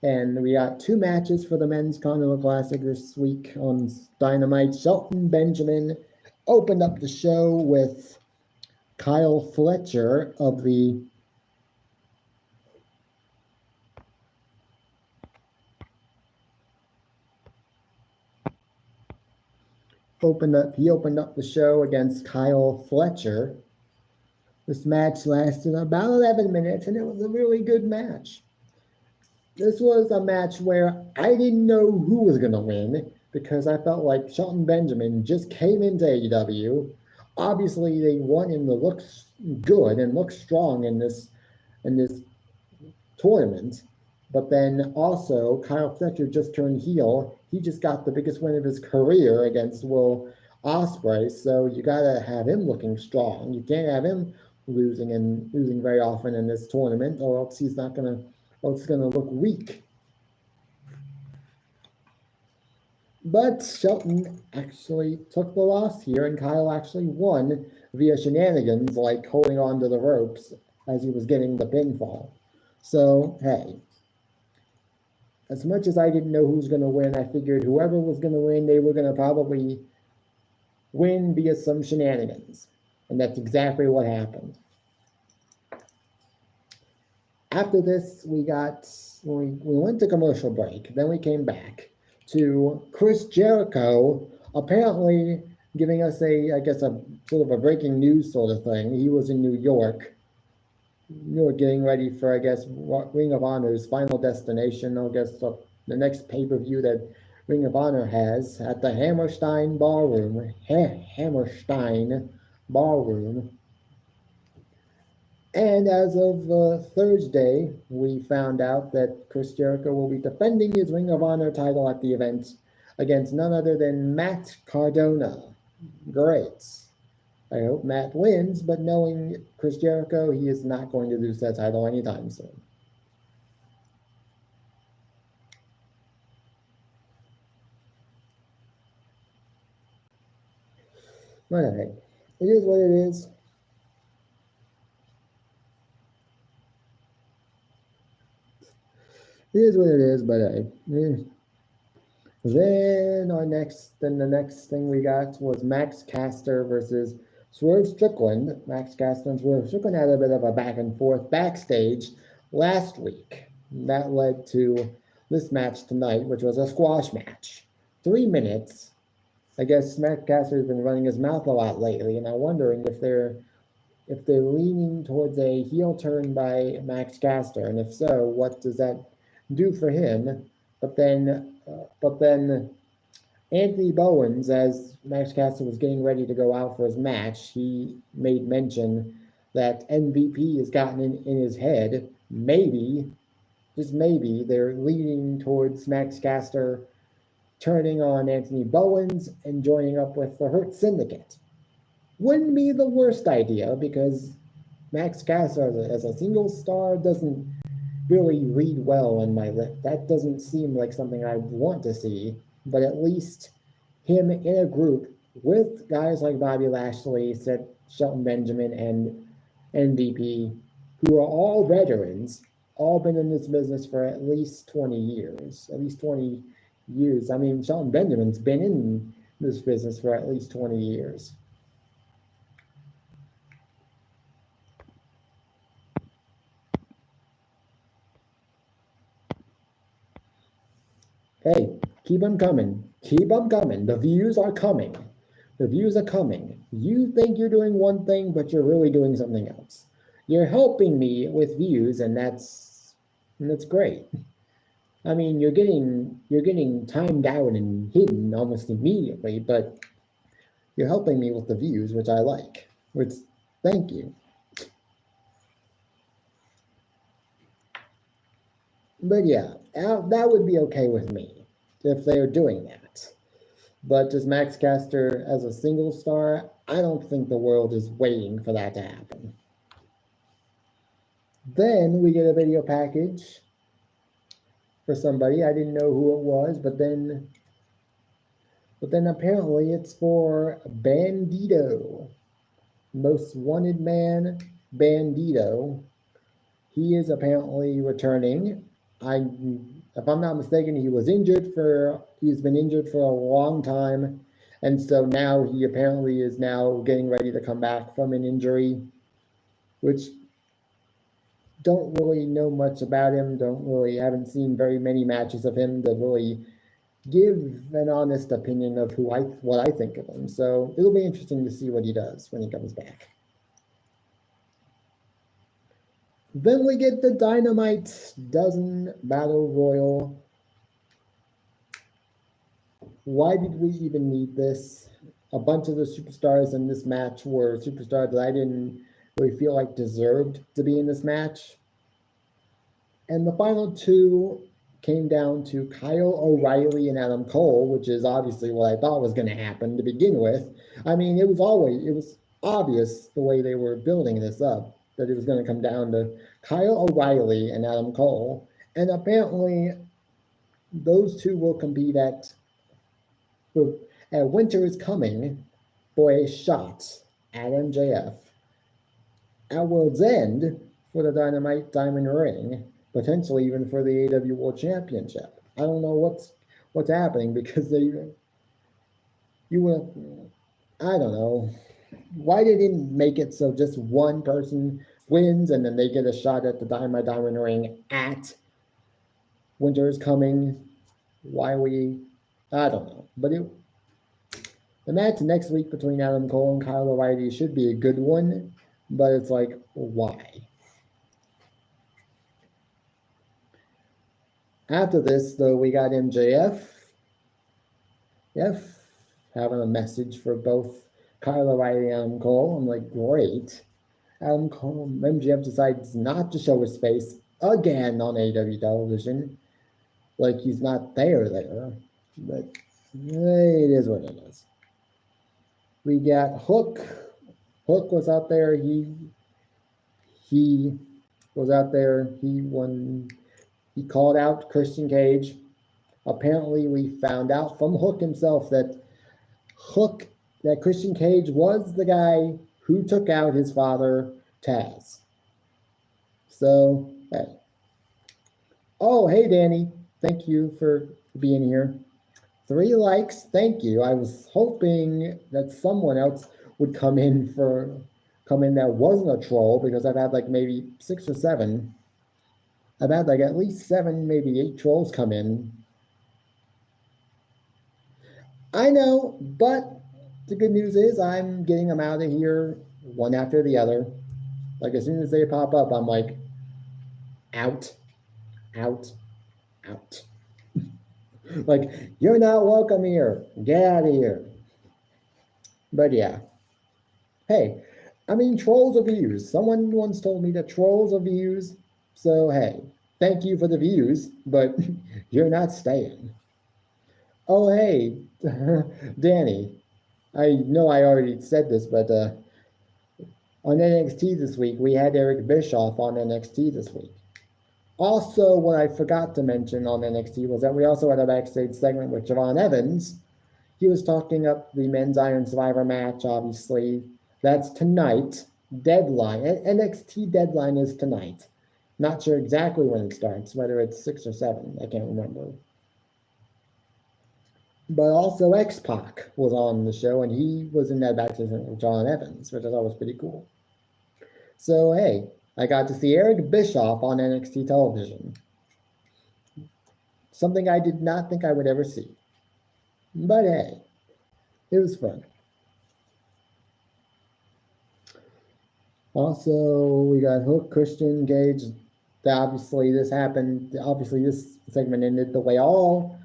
And we got 2 matches for the men's Continental Classic this week on Dynamite. Shelton Benjamin opened up the show with Kyle Fletcher of the opened up the show against Kyle Fletcher. This match lasted about 11 minutes, and it was a really good match. This was a match where I didn't know who was going to win because I felt like Shelton Benjamin just came into AEW. Obviously, they want him to look good and look strong in this tournament. But then also, Kyle Fletcher just turned heel. He just got the biggest win of his career against Will Ospreay. So you gotta have him looking strong. You can't have him losing very often in this tournament, or else he's not gonna, or it's gonna look weak. But Shelton actually took the loss here, and Kyle actually won via shenanigans, like holding on to the ropes as he was getting the pinfall. So, hey, as much as I didn't know who was going to win, I figured whoever was going to win, they were going to probably win via some shenanigans. And that's exactly what happened. After this, we went to commercial break. Then we came back to Chris Jericho apparently giving us a sort of a breaking news sort of thing. He was in New York. Getting ready for, I guess, Ring of Honor's Final Destination. I guess the next pay-per-view that Ring of Honor has at the Hammerstein Ballroom. Hammerstein Ballroom. And as of Thursday, we found out that Chris Jericho will be defending his Ring of Honor title at the event against none other than Matt Cardona. Great. I hope Matt wins, but knowing Chris Jericho, he is not going to lose that title anytime soon. All right. It is what it is. It is what it is, but then the next thing we got was Max Caster versus Swerve Strickland. Max Caster and Swerve Strickland had a bit of a back and forth backstage last week. That led to this match tonight, which was a squash match. 3 minutes. I guess Max Caster has been running his mouth a lot lately, and I'm wondering if they're leaning towards a heel turn by Max Caster, and if so, what does that do for him? But then Anthony Bowens, as Max Caster was getting ready to go out for his match, he made mention that MVP has gotten in his head. Maybe, just maybe, they're leaning towards Max Caster turning on Anthony Bowens and joining up with the Hurt Syndicate. Wouldn't be the worst idea, because Max Caster as a single star doesn't really read well in my lip. That doesn't seem like something I want to see, but at least him in a group with guys like Bobby Lashley, Shelton Benjamin, and MVP, who are all veterans, all been in this business for at least 20 years. At least 20 years. I mean, Shelton Benjamin's been in this business for at least 20 years. Hey, keep them coming. Keep them coming. The views are coming. The views are coming. You think you're doing one thing, but you're really doing something else. You're helping me with views, and that's great. I mean, you're getting timed out and hidden almost immediately, but you're helping me with the views, which I like. Which, thank you. But yeah, that would be okay with me if they are doing that. But as Max Caster as a single star, I don't think the world is waiting for that to happen. Then we get a video package for somebody. I didn't know who it was, but then apparently it's for Bandito. Most Wanted Man, Bandito. He is apparently returning. If I'm not mistaken, he's been injured for a long time, and so now he apparently is now getting ready to come back from an injury, which don't really know much about him. Haven't seen very many matches of him to really give an honest opinion of what I think of him. So it'll be interesting to see what he does when he comes back. Then we get the Dynamite Dozen Battle Royal. Why did we even need this? A bunch of the superstars in this match were superstars that I didn't really feel like deserved to be in this match. And the final two came down to Kyle O'Reilly and Adam Cole, which is obviously what I thought was going to happen to begin with. I mean, it was obvious the way they were building this up that it was going to come down to Kyle O'Reilly and Adam Cole. And apparently, those two will compete at Winter is Coming for a shot at MJF. At World's End for the Dynamite Diamond Ring, potentially even for the AEW World Championship. I don't know what's happening because I don't know. Why they didn't make it so just one person wins and then they get a shot at the Diamond Ring at Winter is Coming? I don't know. But the match next week between Adam Cole and Kyle O'Reilly should be a good one, but it's like, why? After this, though, we got MJF. Having a message for both Kyle O'Reilly and Adam Cole. I'm like, great. MJF decides not to show his face again on AEW television. Like he's not there. But it is what it is. We got Hook. Hook was out there. He was out there. He called out Christian Cage. Apparently, we found out from Hook himself that Christian Cage was the guy who took out his father, Taz. So, hey. Oh, hey, Danny. Thank you for being here. 3 likes. Thank you. I was hoping that someone else would come in that wasn't a troll, because I've had like maybe 6 or 7. I've had like at least 7, maybe 8 trolls come in. I know, but the good news is I'm getting them out of here one after the other. Like as soon as they pop up, I'm like, out. Like, you're not welcome here. Get out of here. But yeah. Hey, I mean, trolls are views. Someone once told me that trolls are views. So, hey, thank you for the views, but you're not staying. Oh, hey, Danny. I know I already said this, but on NXT this week, we had Eric Bischoff on NXT this week. Also, what I forgot to mention on NXT was that we also had a backstage segment with Javon Evans. He was talking up the Men's Iron Survivor match, obviously. That's tonight. Deadline. NXT deadline is tonight. Not sure exactly when it starts, whether it's 6 or 7. I can't remember. But also X-Pac was on the show, and he was in that backstage segment with John Evans, which I thought was pretty cool. So, hey, I got to see Eric Bischoff on NXT television. Something I did not think I would ever see. But hey, it was fun. Also, we got Hook, Christian Cage. Obviously, this happened. Obviously, this segment ended the way all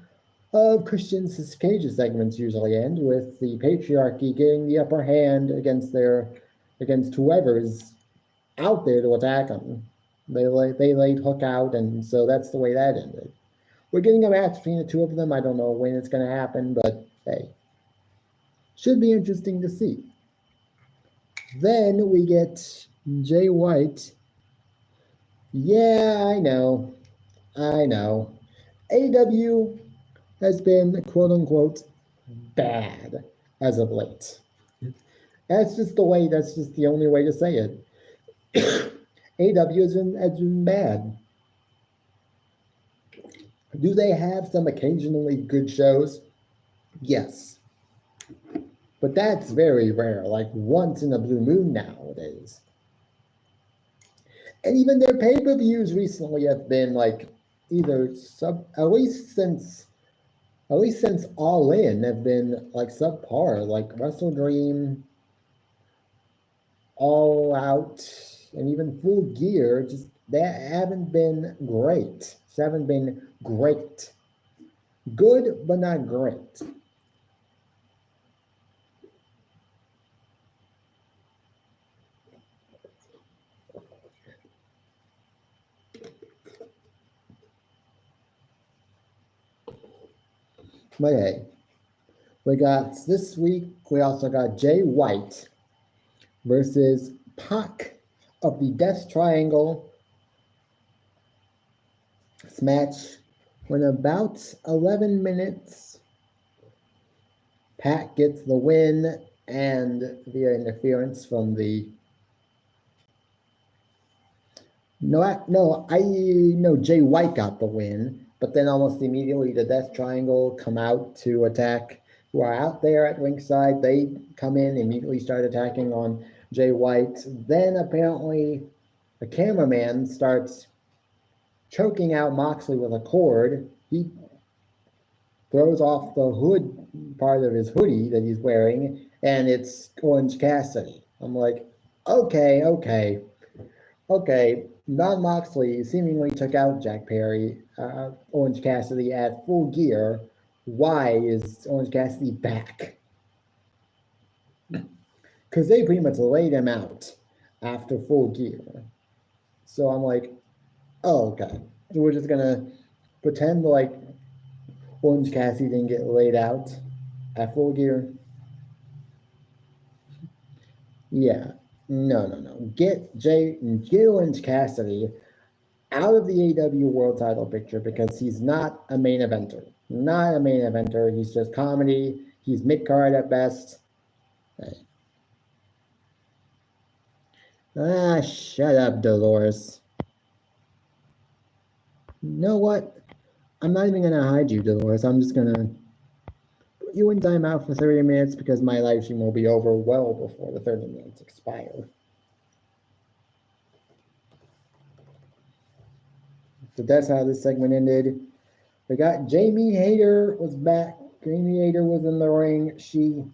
of Christian Cage's segments usually end, with the patriarchy getting the upper hand against whoever's out there to attack them. They laid Hook out, and so that's the way that ended. We're getting a match between the two of them. I don't know when it's going to happen, but hey, should be interesting to see. Then we get Jay White. Yeah, I know. AEW has been, quote unquote, bad as of late. That's just the only way to say it. AEW has been bad. Do they have some occasionally good shows? Yes. But that's very rare, like once in a blue moon nowadays. And even their pay-per-views recently have been like either at least since All In have been like subpar, like Wrestle Dream, All Out, and even Full Gear just they haven't been great. They haven't been great. Good, but not great. But hey, we got this week, we also got Jay White versus Pac of the Death Triangle. This match went about 11 minutes. Pac gets the win, and via interference from the I know Jay White got the win, but then almost immediately the Death Triangle come out to attack. Who are out there at ringside? They come in, immediately start attacking on Jay White. Then apparently the cameraman starts choking out Moxley with a cord. He throws off the hood part of his hoodie that he's wearing, and it's Orange Cassidy. I'm like, okay. Jon Moxley seemingly took out Jack Perry, Orange Cassidy at Full Gear. Why is Orange Cassidy back? Because they pretty much laid him out after Full Gear. So I'm like, oh, okay. So we're just going to pretend like Orange Cassidy didn't get laid out at Full Gear. Yeah. No. Get Orange Cassidy out of the AEW World Title picture because he's not a main eventer. Not a main eventer. He's just comedy. He's mid-card at best. Shut up, Dolores. You know what? I'm not even going to hide you, Dolores. I'm just going to put you in timeout for 30 minutes because my live stream will be over well before the 30 minutes expire. So that's how this segment ended. We got Jamie Hayter was back. Jamie Hayter was in the ring. She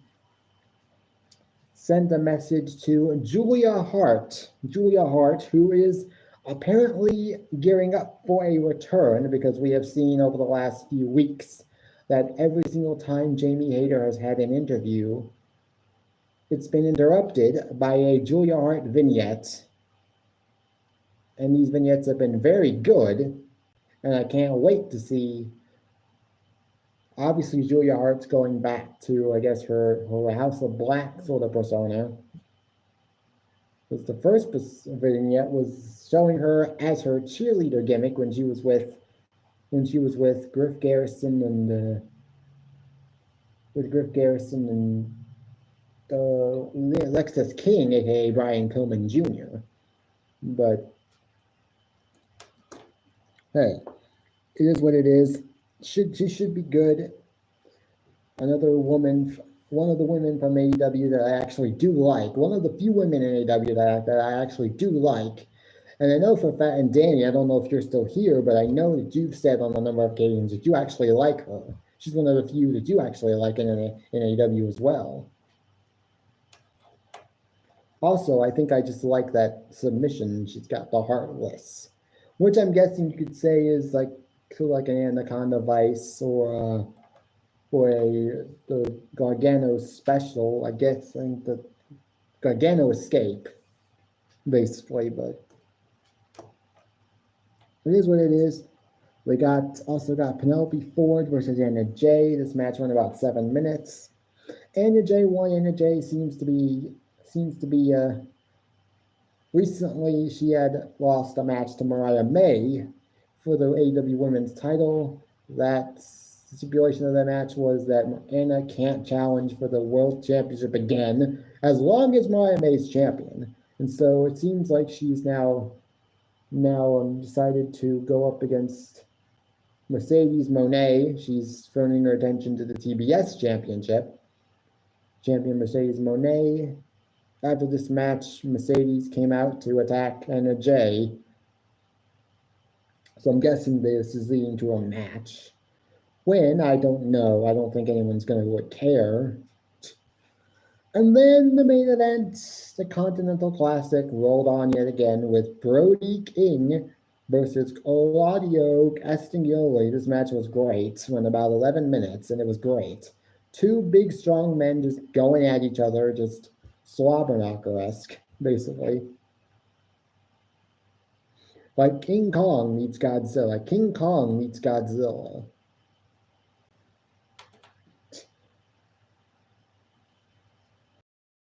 sent a message to Julia Hart. Julia Hart, who is apparently gearing up for a return because we have seen over the last few weeks that every single time Jamie Hayter has had an interview, it's been interrupted by a Julia Hart vignette. And these vignettes have been very good, and I can't wait to see. Obviously, Julia Hart's going back to, I guess, her House of Black sort of persona. Because the first vignette was showing her as her cheerleader gimmick when she was with Griff Garrison and Lexus King, aka Brian Pillman Jr. But hey, it is what it is. She should be good. Another woman, one of the women from AEW that I actually do like. One of the few women in AEW that I actually do like. And I know for a fact, and Danny, I don't know if you're still here, but I know that you've said on a number of occasions that you actually like her. She's one of the few that you actually like in AEW as well. Also, I think I just like that submission. She's got the Heartless, which I'm guessing you could say is like an Anaconda Vice or the Gargano special. I guess I think the Gargano Escape, basically, but it is what it is. We also got Penelope Ford versus Anna Jay. This match went about 7 minutes. Anna Jay won. Anna Jay seems to be recently she had lost a match to Mariah May for the AEW Women's title. That stipulation of that match was that Anna can't challenge for the World Championship again as long as Mariah May's champion. And so it seems like she's now decided to go up against Mercedes Moné. She's turning her attention to the TBS Championship. Champion Mercedes Moné. After this match, Mercedes came out to attack Anna Jay. So I'm guessing this is leading to a match. When, I don't know. I don't think anyone's going to care. And then the main event, the Continental Classic, rolled on yet again with Brody King versus Claudio Castagnoli. This match was great, went about 11 minutes, and it was great. Two big, strong men just going at each other, just slobberknocker-esque, basically. Like King Kong meets Godzilla. King Kong meets Godzilla.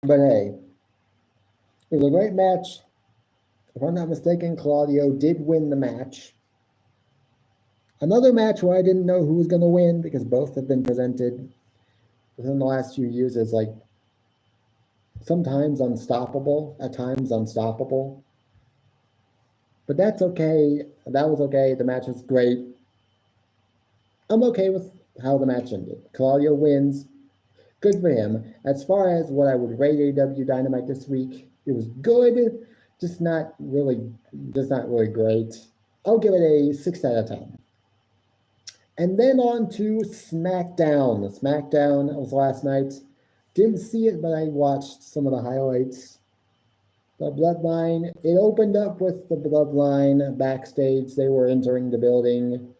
But hey, it was a great match. If I'm not mistaken, Claudio did win the match. Another match where I didn't know who was going to win because both have been presented within the last few years as like sometimes unstoppable, at times unstoppable. But that's okay. That was okay. The match was great. I'm okay with how the match ended. Claudio wins. Good for him. As far as what I would rate AEW Dynamite this week, it was good, just not really great. I'll give it a 6 out of 10. And then on to SmackDown. SmackDown was last night. Didn't see it, but I watched some of the highlights. The Bloodline, it opened up with the Bloodline backstage. They were entering the building.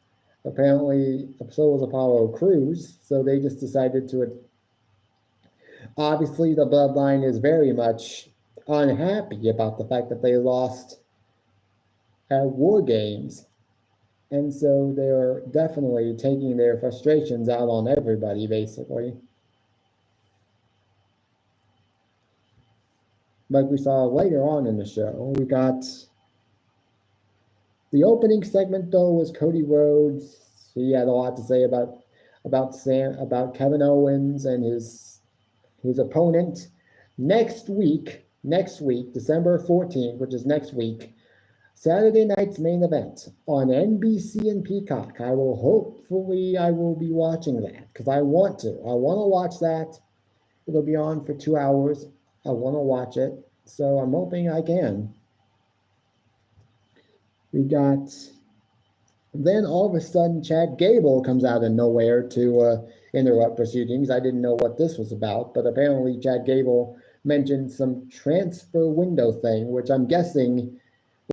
Apparently, so was Apollo Crews, so they just decided to. Obviously, the Bloodline is very much unhappy about the fact that they lost at War Games. And so they're definitely taking their frustrations out on everybody, basically. Like we saw later on in the show, we got the opening segment, though, was Cody Rhodes. He had a lot to say about Kevin Owens and his opponent. Next week, December 14th, which is next week, Saturday night's main event on NBC and Peacock. I will be watching that because I want to watch that. It'll be on for 2 hours. I want to watch it, so I'm hoping I can. We got, then all of a sudden Chad Gable comes out of nowhere to interrupt proceedings. I didn't know what this was about, but apparently Chad Gable mentioned some transfer window thing, which I'm guessing,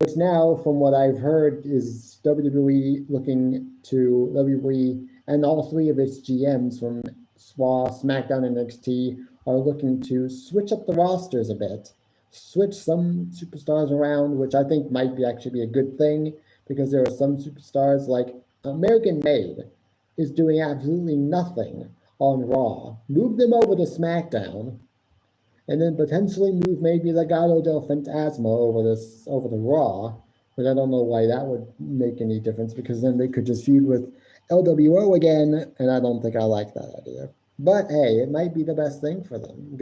which now, from what I've heard, is WWE looking to WWE and all three of its GMs from Raw, SmackDown, and NXT are looking to switch up the rosters a bit, switch some superstars around, which I think might actually be a good thing because there are some superstars like American Made is doing absolutely nothing on Raw. Move them over to SmackDown, and then potentially move maybe Legado del Fantasma over the Raw. But I don't know why that would make any difference because then they could just feud with LWO again, and I don't think I like that idea. But hey, it might be the best thing for them.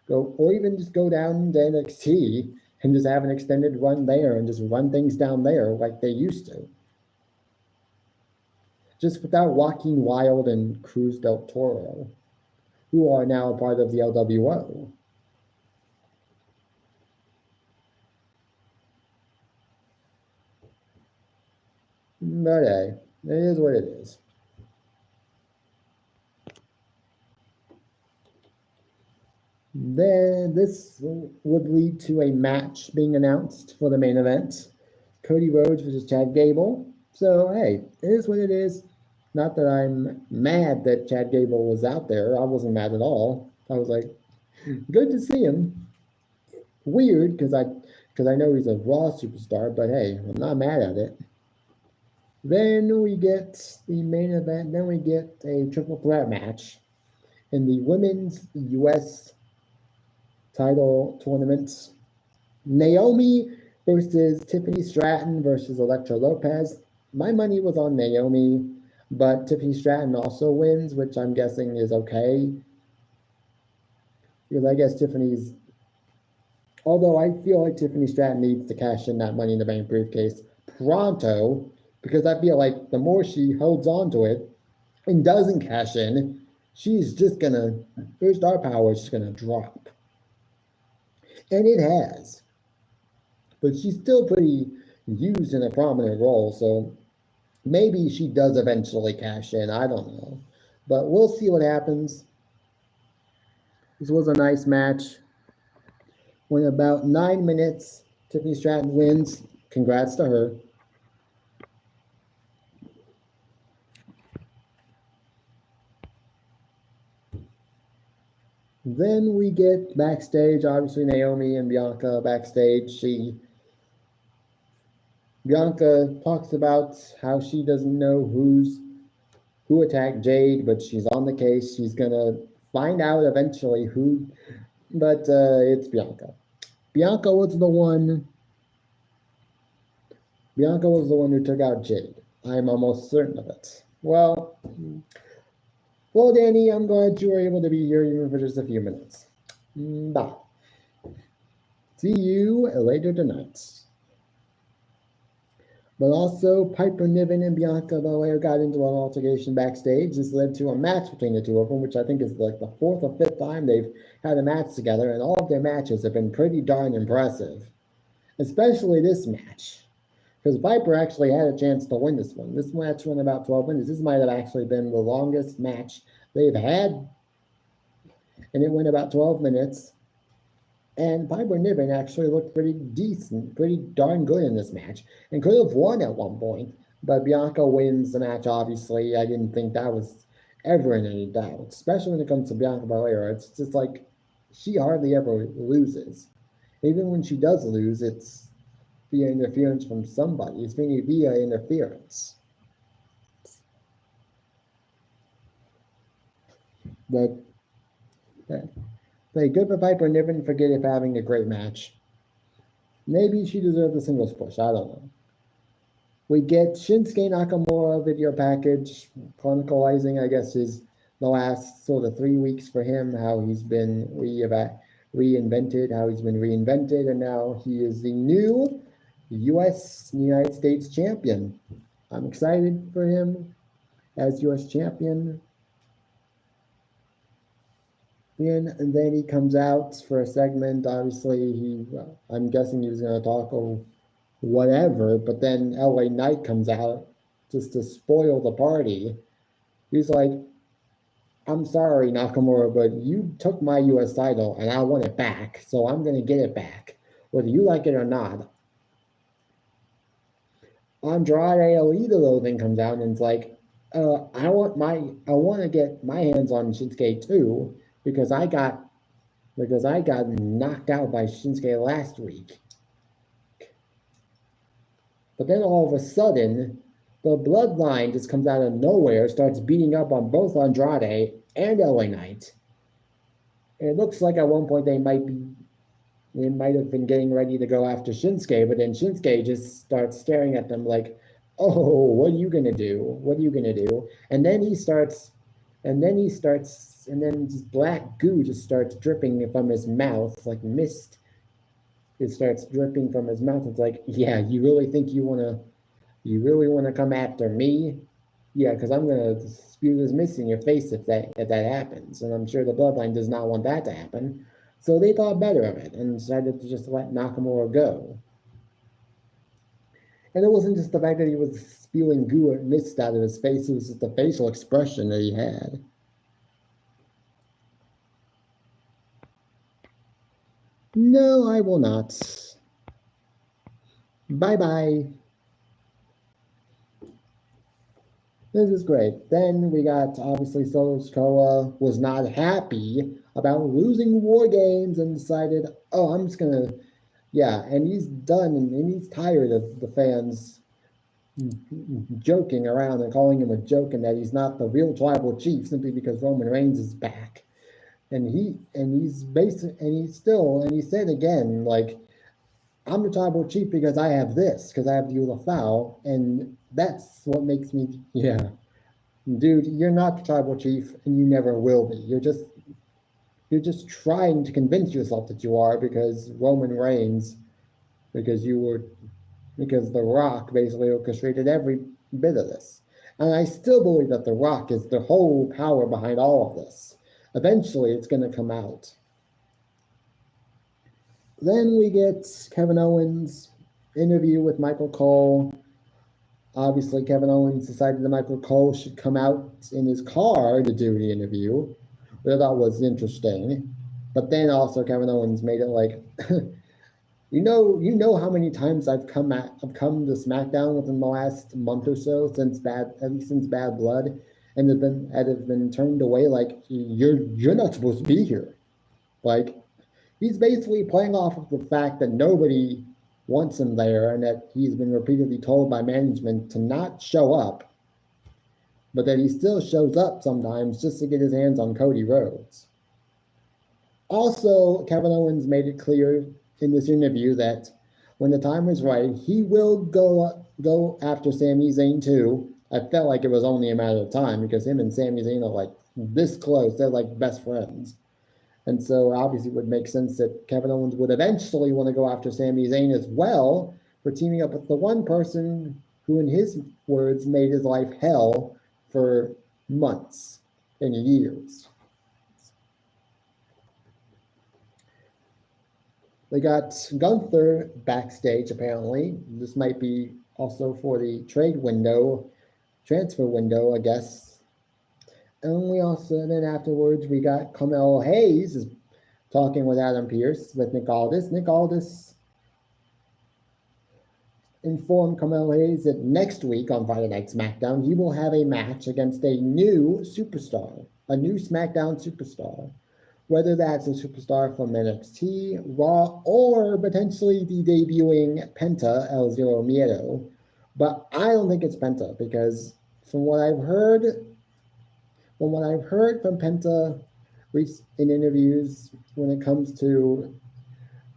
Or even just go down to NXT and just have an extended run there and just run things down there like they used to. Just without Joaquin Wilde and Cruz del Toro, who are now part of the LWO. But hey, it is what it is. Then this would lead to a match being announced for the main event. Cody Rhodes versus Chad Gable. So, hey, it is what it is. Not that I'm mad that Chad Gable was out there. I wasn't mad at all. I was like, good to see him. Weird, because I know he's a Raw superstar, but hey, I'm not mad at it. Then we get the main event. Then we get a triple threat match in the women's U.S. title tournaments. Naomi versus Tiffany Stratton versus Elektra Lopez. My money was on Naomi, but Tiffany Stratton also wins, which I'm guessing is okay. Because I guess although I feel like Tiffany Stratton needs to cash in that Money in the Bank briefcase pronto, because I feel like the more she holds on to it and doesn't cash in, her star power is just gonna drop. And it has. But she's still pretty used in a prominent role, so maybe she does eventually cash in. I don't know. But we'll see what happens. This was a nice match. Went about 9 minutes. Tiffany Stratton wins. Congrats to her. Then we get backstage. Obviously, Naomi and Bianca backstage. Bianca talks about how she doesn't know who attacked Jade, but she's on the case. She's gonna find out eventually who, but it's Bianca. Bianca was the one who took out Jade. I'm almost certain of it. Well, Danny, I'm glad you were able to be here even for just a few minutes. Bye. See you later tonight. But also, Piper Niven and Bianca Belair got into an altercation backstage. This led to a match between the two of them, which I think is like the 4th or 5th time they've had a match together, and all of their matches have been pretty darn impressive. Especially this match, because Piper actually had a chance to win this one. This match went about 12 minutes. This might have actually been the longest match they've had, and it went about 12 minutes. And Piper Niven actually looked pretty decent, pretty darn good in this match, and could have won at one point. But Bianca wins the match, obviously. I didn't think that was ever in any doubt, especially when it comes to Bianca Belair. It's just like she hardly ever loses. Even when she does lose, it's via interference from somebody. It's via interference. But good for Piper Niven for having a great match. Maybe she deserves a singles push. I don't know. We get Shinsuke Nakamura video package chronicalizing, I guess, the last sort of 3 weeks for him, how he's been reinvented, and now he is the new United States champion. I'm excited for him as US champion. And then he comes out for a segment. Obviously, I'm guessing he was going to talk or whatever, but then LA Knight comes out just to spoil the party. He's like, I'm sorry, Nakamura, but you took my US title and I want it back, so I'm going to get it back, whether you like it or not. Andrade Alito then comes out and it's like, I want to get my hands on Shinsuke too, because I got knocked out by Shinsuke last week. But then all of a sudden, the Bloodline just comes out of nowhere, starts beating up on both Andrade and LA Knight. And it looks like at one point they might have been getting ready to go after Shinsuke, but then Shinsuke just starts staring at them like, oh, what are you gonna do? What are you gonna do? And then just black goo just starts dripping from his mouth, like mist. It starts dripping from his mouth. It's like, yeah, you really think you really wanna come after me? Yeah, because I'm gonna spew this mist in your face if that happens. And I'm sure the Bloodline does not want that to happen. So they thought better of it and decided to just let Nakamura go. And it wasn't just the fact that he was spewing goo and mist out of his face, it was just the facial expression that he had. No, I will not. Bye-bye. This is great. Then we got, obviously, Solo Sikoa was not happy about losing War Games and decided, oh, I'm just going to, yeah, and he's done, and he's tired of the fans joking around and calling him a joke and that he's not the real tribal chief simply because Roman Reigns is back. And he said again, like, I'm the tribal chief because I have this, because I have the Ulafau, and that's what makes me, yeah. Dude, you're not the tribal chief, and you never will be. You're just trying to convince yourself that you are because Roman Reigns, because The Rock basically orchestrated every bit of this. And I still believe that The Rock is the whole power behind all of this. Eventually, it's going to come out. Then we get Kevin Owens' interview with Michael Cole. Obviously, Kevin Owens decided that Michael Cole should come out in his car to do the interview, which I thought was interesting. But then also Kevin Owens made it like, you know how many times I've come to SmackDown within the last month or so at least since Bad Blood, and have been turned away. Like you're not supposed to be here. Like he's basically playing off of the fact that nobody wants him there, and that he's been repeatedly told by management to not show up, but that he still shows up sometimes just to get his hands on Cody Rhodes. Also, Kevin Owens made it clear in this interview that when the time is right, he will go after Sami Zayn too. I felt like it was only a matter of time because him and Sami Zayn are like this close. They're like best friends. And so obviously it would make sense that Kevin Owens would eventually want to go after Sami Zayn as well for teaming up with the one person who, in his words, made his life hell for months and years. They got Gunther backstage, apparently. This might be also for the transfer window, I guess. And we also, then afterwards, we got Carmelo Hayes is talking with Adam Pearce, with Nick Aldis. Nick Aldis informed Carmelo Hayes that next week on Friday Night SmackDown, he will have a match against a new superstar, a new SmackDown superstar. Whether that's a superstar from NXT, Raw, or potentially the debuting Penta, El Zero Miedo. But I don't think it's Penta because from what I've heard from Penta in interviews when it comes to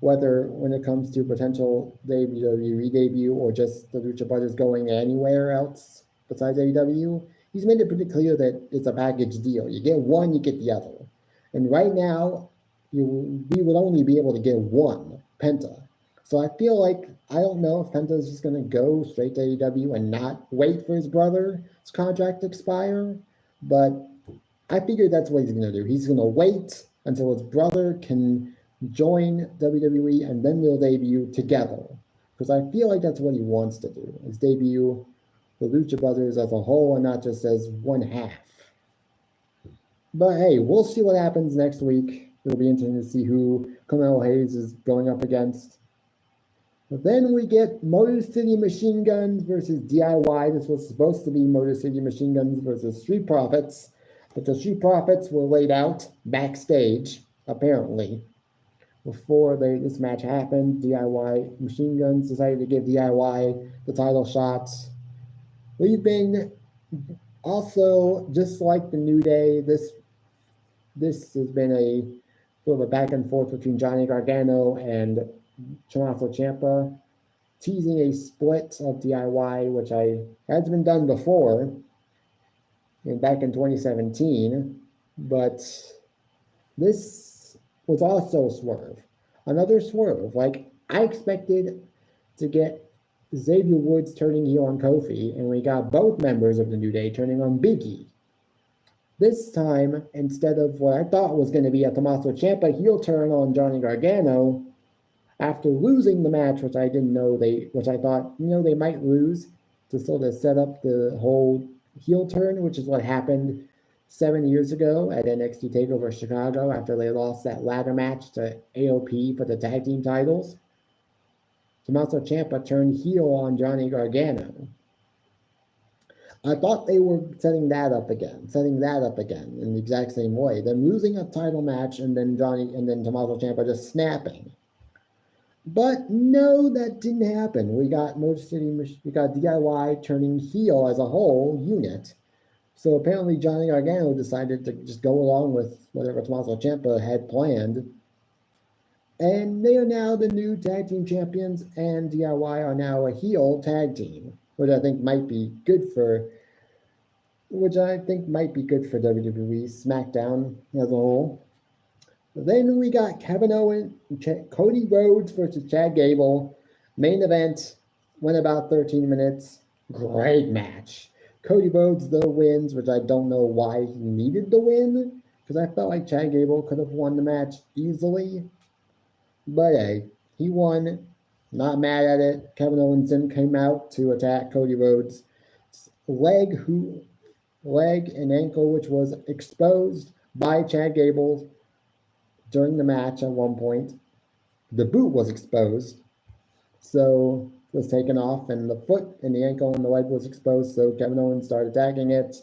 potential WWE debut or just the Lucha Brothers going anywhere else besides AEW, he's made it pretty clear that it's a package deal. You get one, you get the other. And right now, we would only be able to get one, Penta. So I feel like, I don't know if Penta is just going to go straight to AEW and not wait for his brother's contract to expire. But I figured that's what he's going to do. He's going to wait until his brother can join WWE and then they'll debut together. Because I feel like that's what he wants to do, is debut the Lucha Brothers as a whole and not just as one half. But hey, we'll see what happens next week. It'll be interesting to see who Carmelo Hayes is going up against. But then we get Motor City Machine Guns versus DIY. This was supposed to be Motor City Machine Guns versus Street Profits, but the Street Profits were laid out backstage, apparently. Before this match happened, DIY Machine Guns decided to give DIY the title shots. We've been also, just like the New Day, this has been a sort of a back and forth between Johnny Gargano and Tommaso Ciampa, teasing a split of DIY, which has been done before, back in 2017. But this was also a swerve. Another swerve. Like, I expected to get Xavier Woods turning heel on Kofi, and we got both members of the New Day turning on Big E. This time, instead of what I thought was going to be a Tommaso Ciampa heel turn on Johnny Gargano, after losing the match, which I thought, they might lose to sort of set up the whole heel turn, which is what happened 7 years ago at NXT TakeOver Chicago after they lost that ladder match to AOP for the tag team titles. Tommaso Ciampa turned heel on Johnny Gargano. I thought they were setting that up again in the exact same way. Them losing a title match and then Tommaso Ciampa just snapping. But no, that didn't happen. We got DIY turning heel as a whole unit. So apparently Johnny Gargano decided to just go along with whatever Tommaso Ciampa had planned. And they are now the new tag team champions, and DIY are now a heel tag team, which I think might be good for WWE SmackDown as a whole. Then we got Kevin Owens, Cody Rhodes versus Chad Gable. Main event, went about 13 minutes. Great match. Cody Rhodes, though, wins, which I don't know why he needed the win, because I felt like Chad Gable could have won the match easily. But hey, he won. Not mad at it. Kevin Owens then came out to attack Cody Rhodes' leg and ankle, which was exposed by Chad Gable. during the match at one point, the boot was exposed. So it was taken off, and the foot and the ankle and the leg was exposed. So Kevin Owens started attacking it.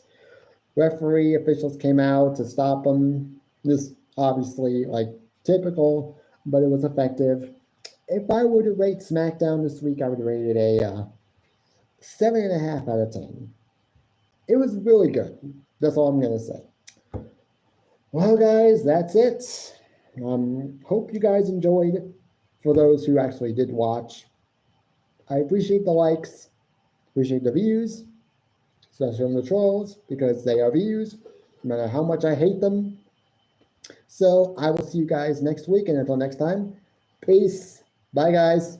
Referee officials came out to stop him. This obviously like typical, but it was effective. If I were to rate SmackDown this week, I would rate it a 7.5 out of 10. It was really good. That's all I'm gonna say. Well, guys, that's it. Hope you guys enjoyed. For those who actually did watch, I appreciate the likes, appreciate the views, especially from the trolls, because they are views, no matter how much I hate them. So I will see you guys next week, and until next time, peace. Bye, guys.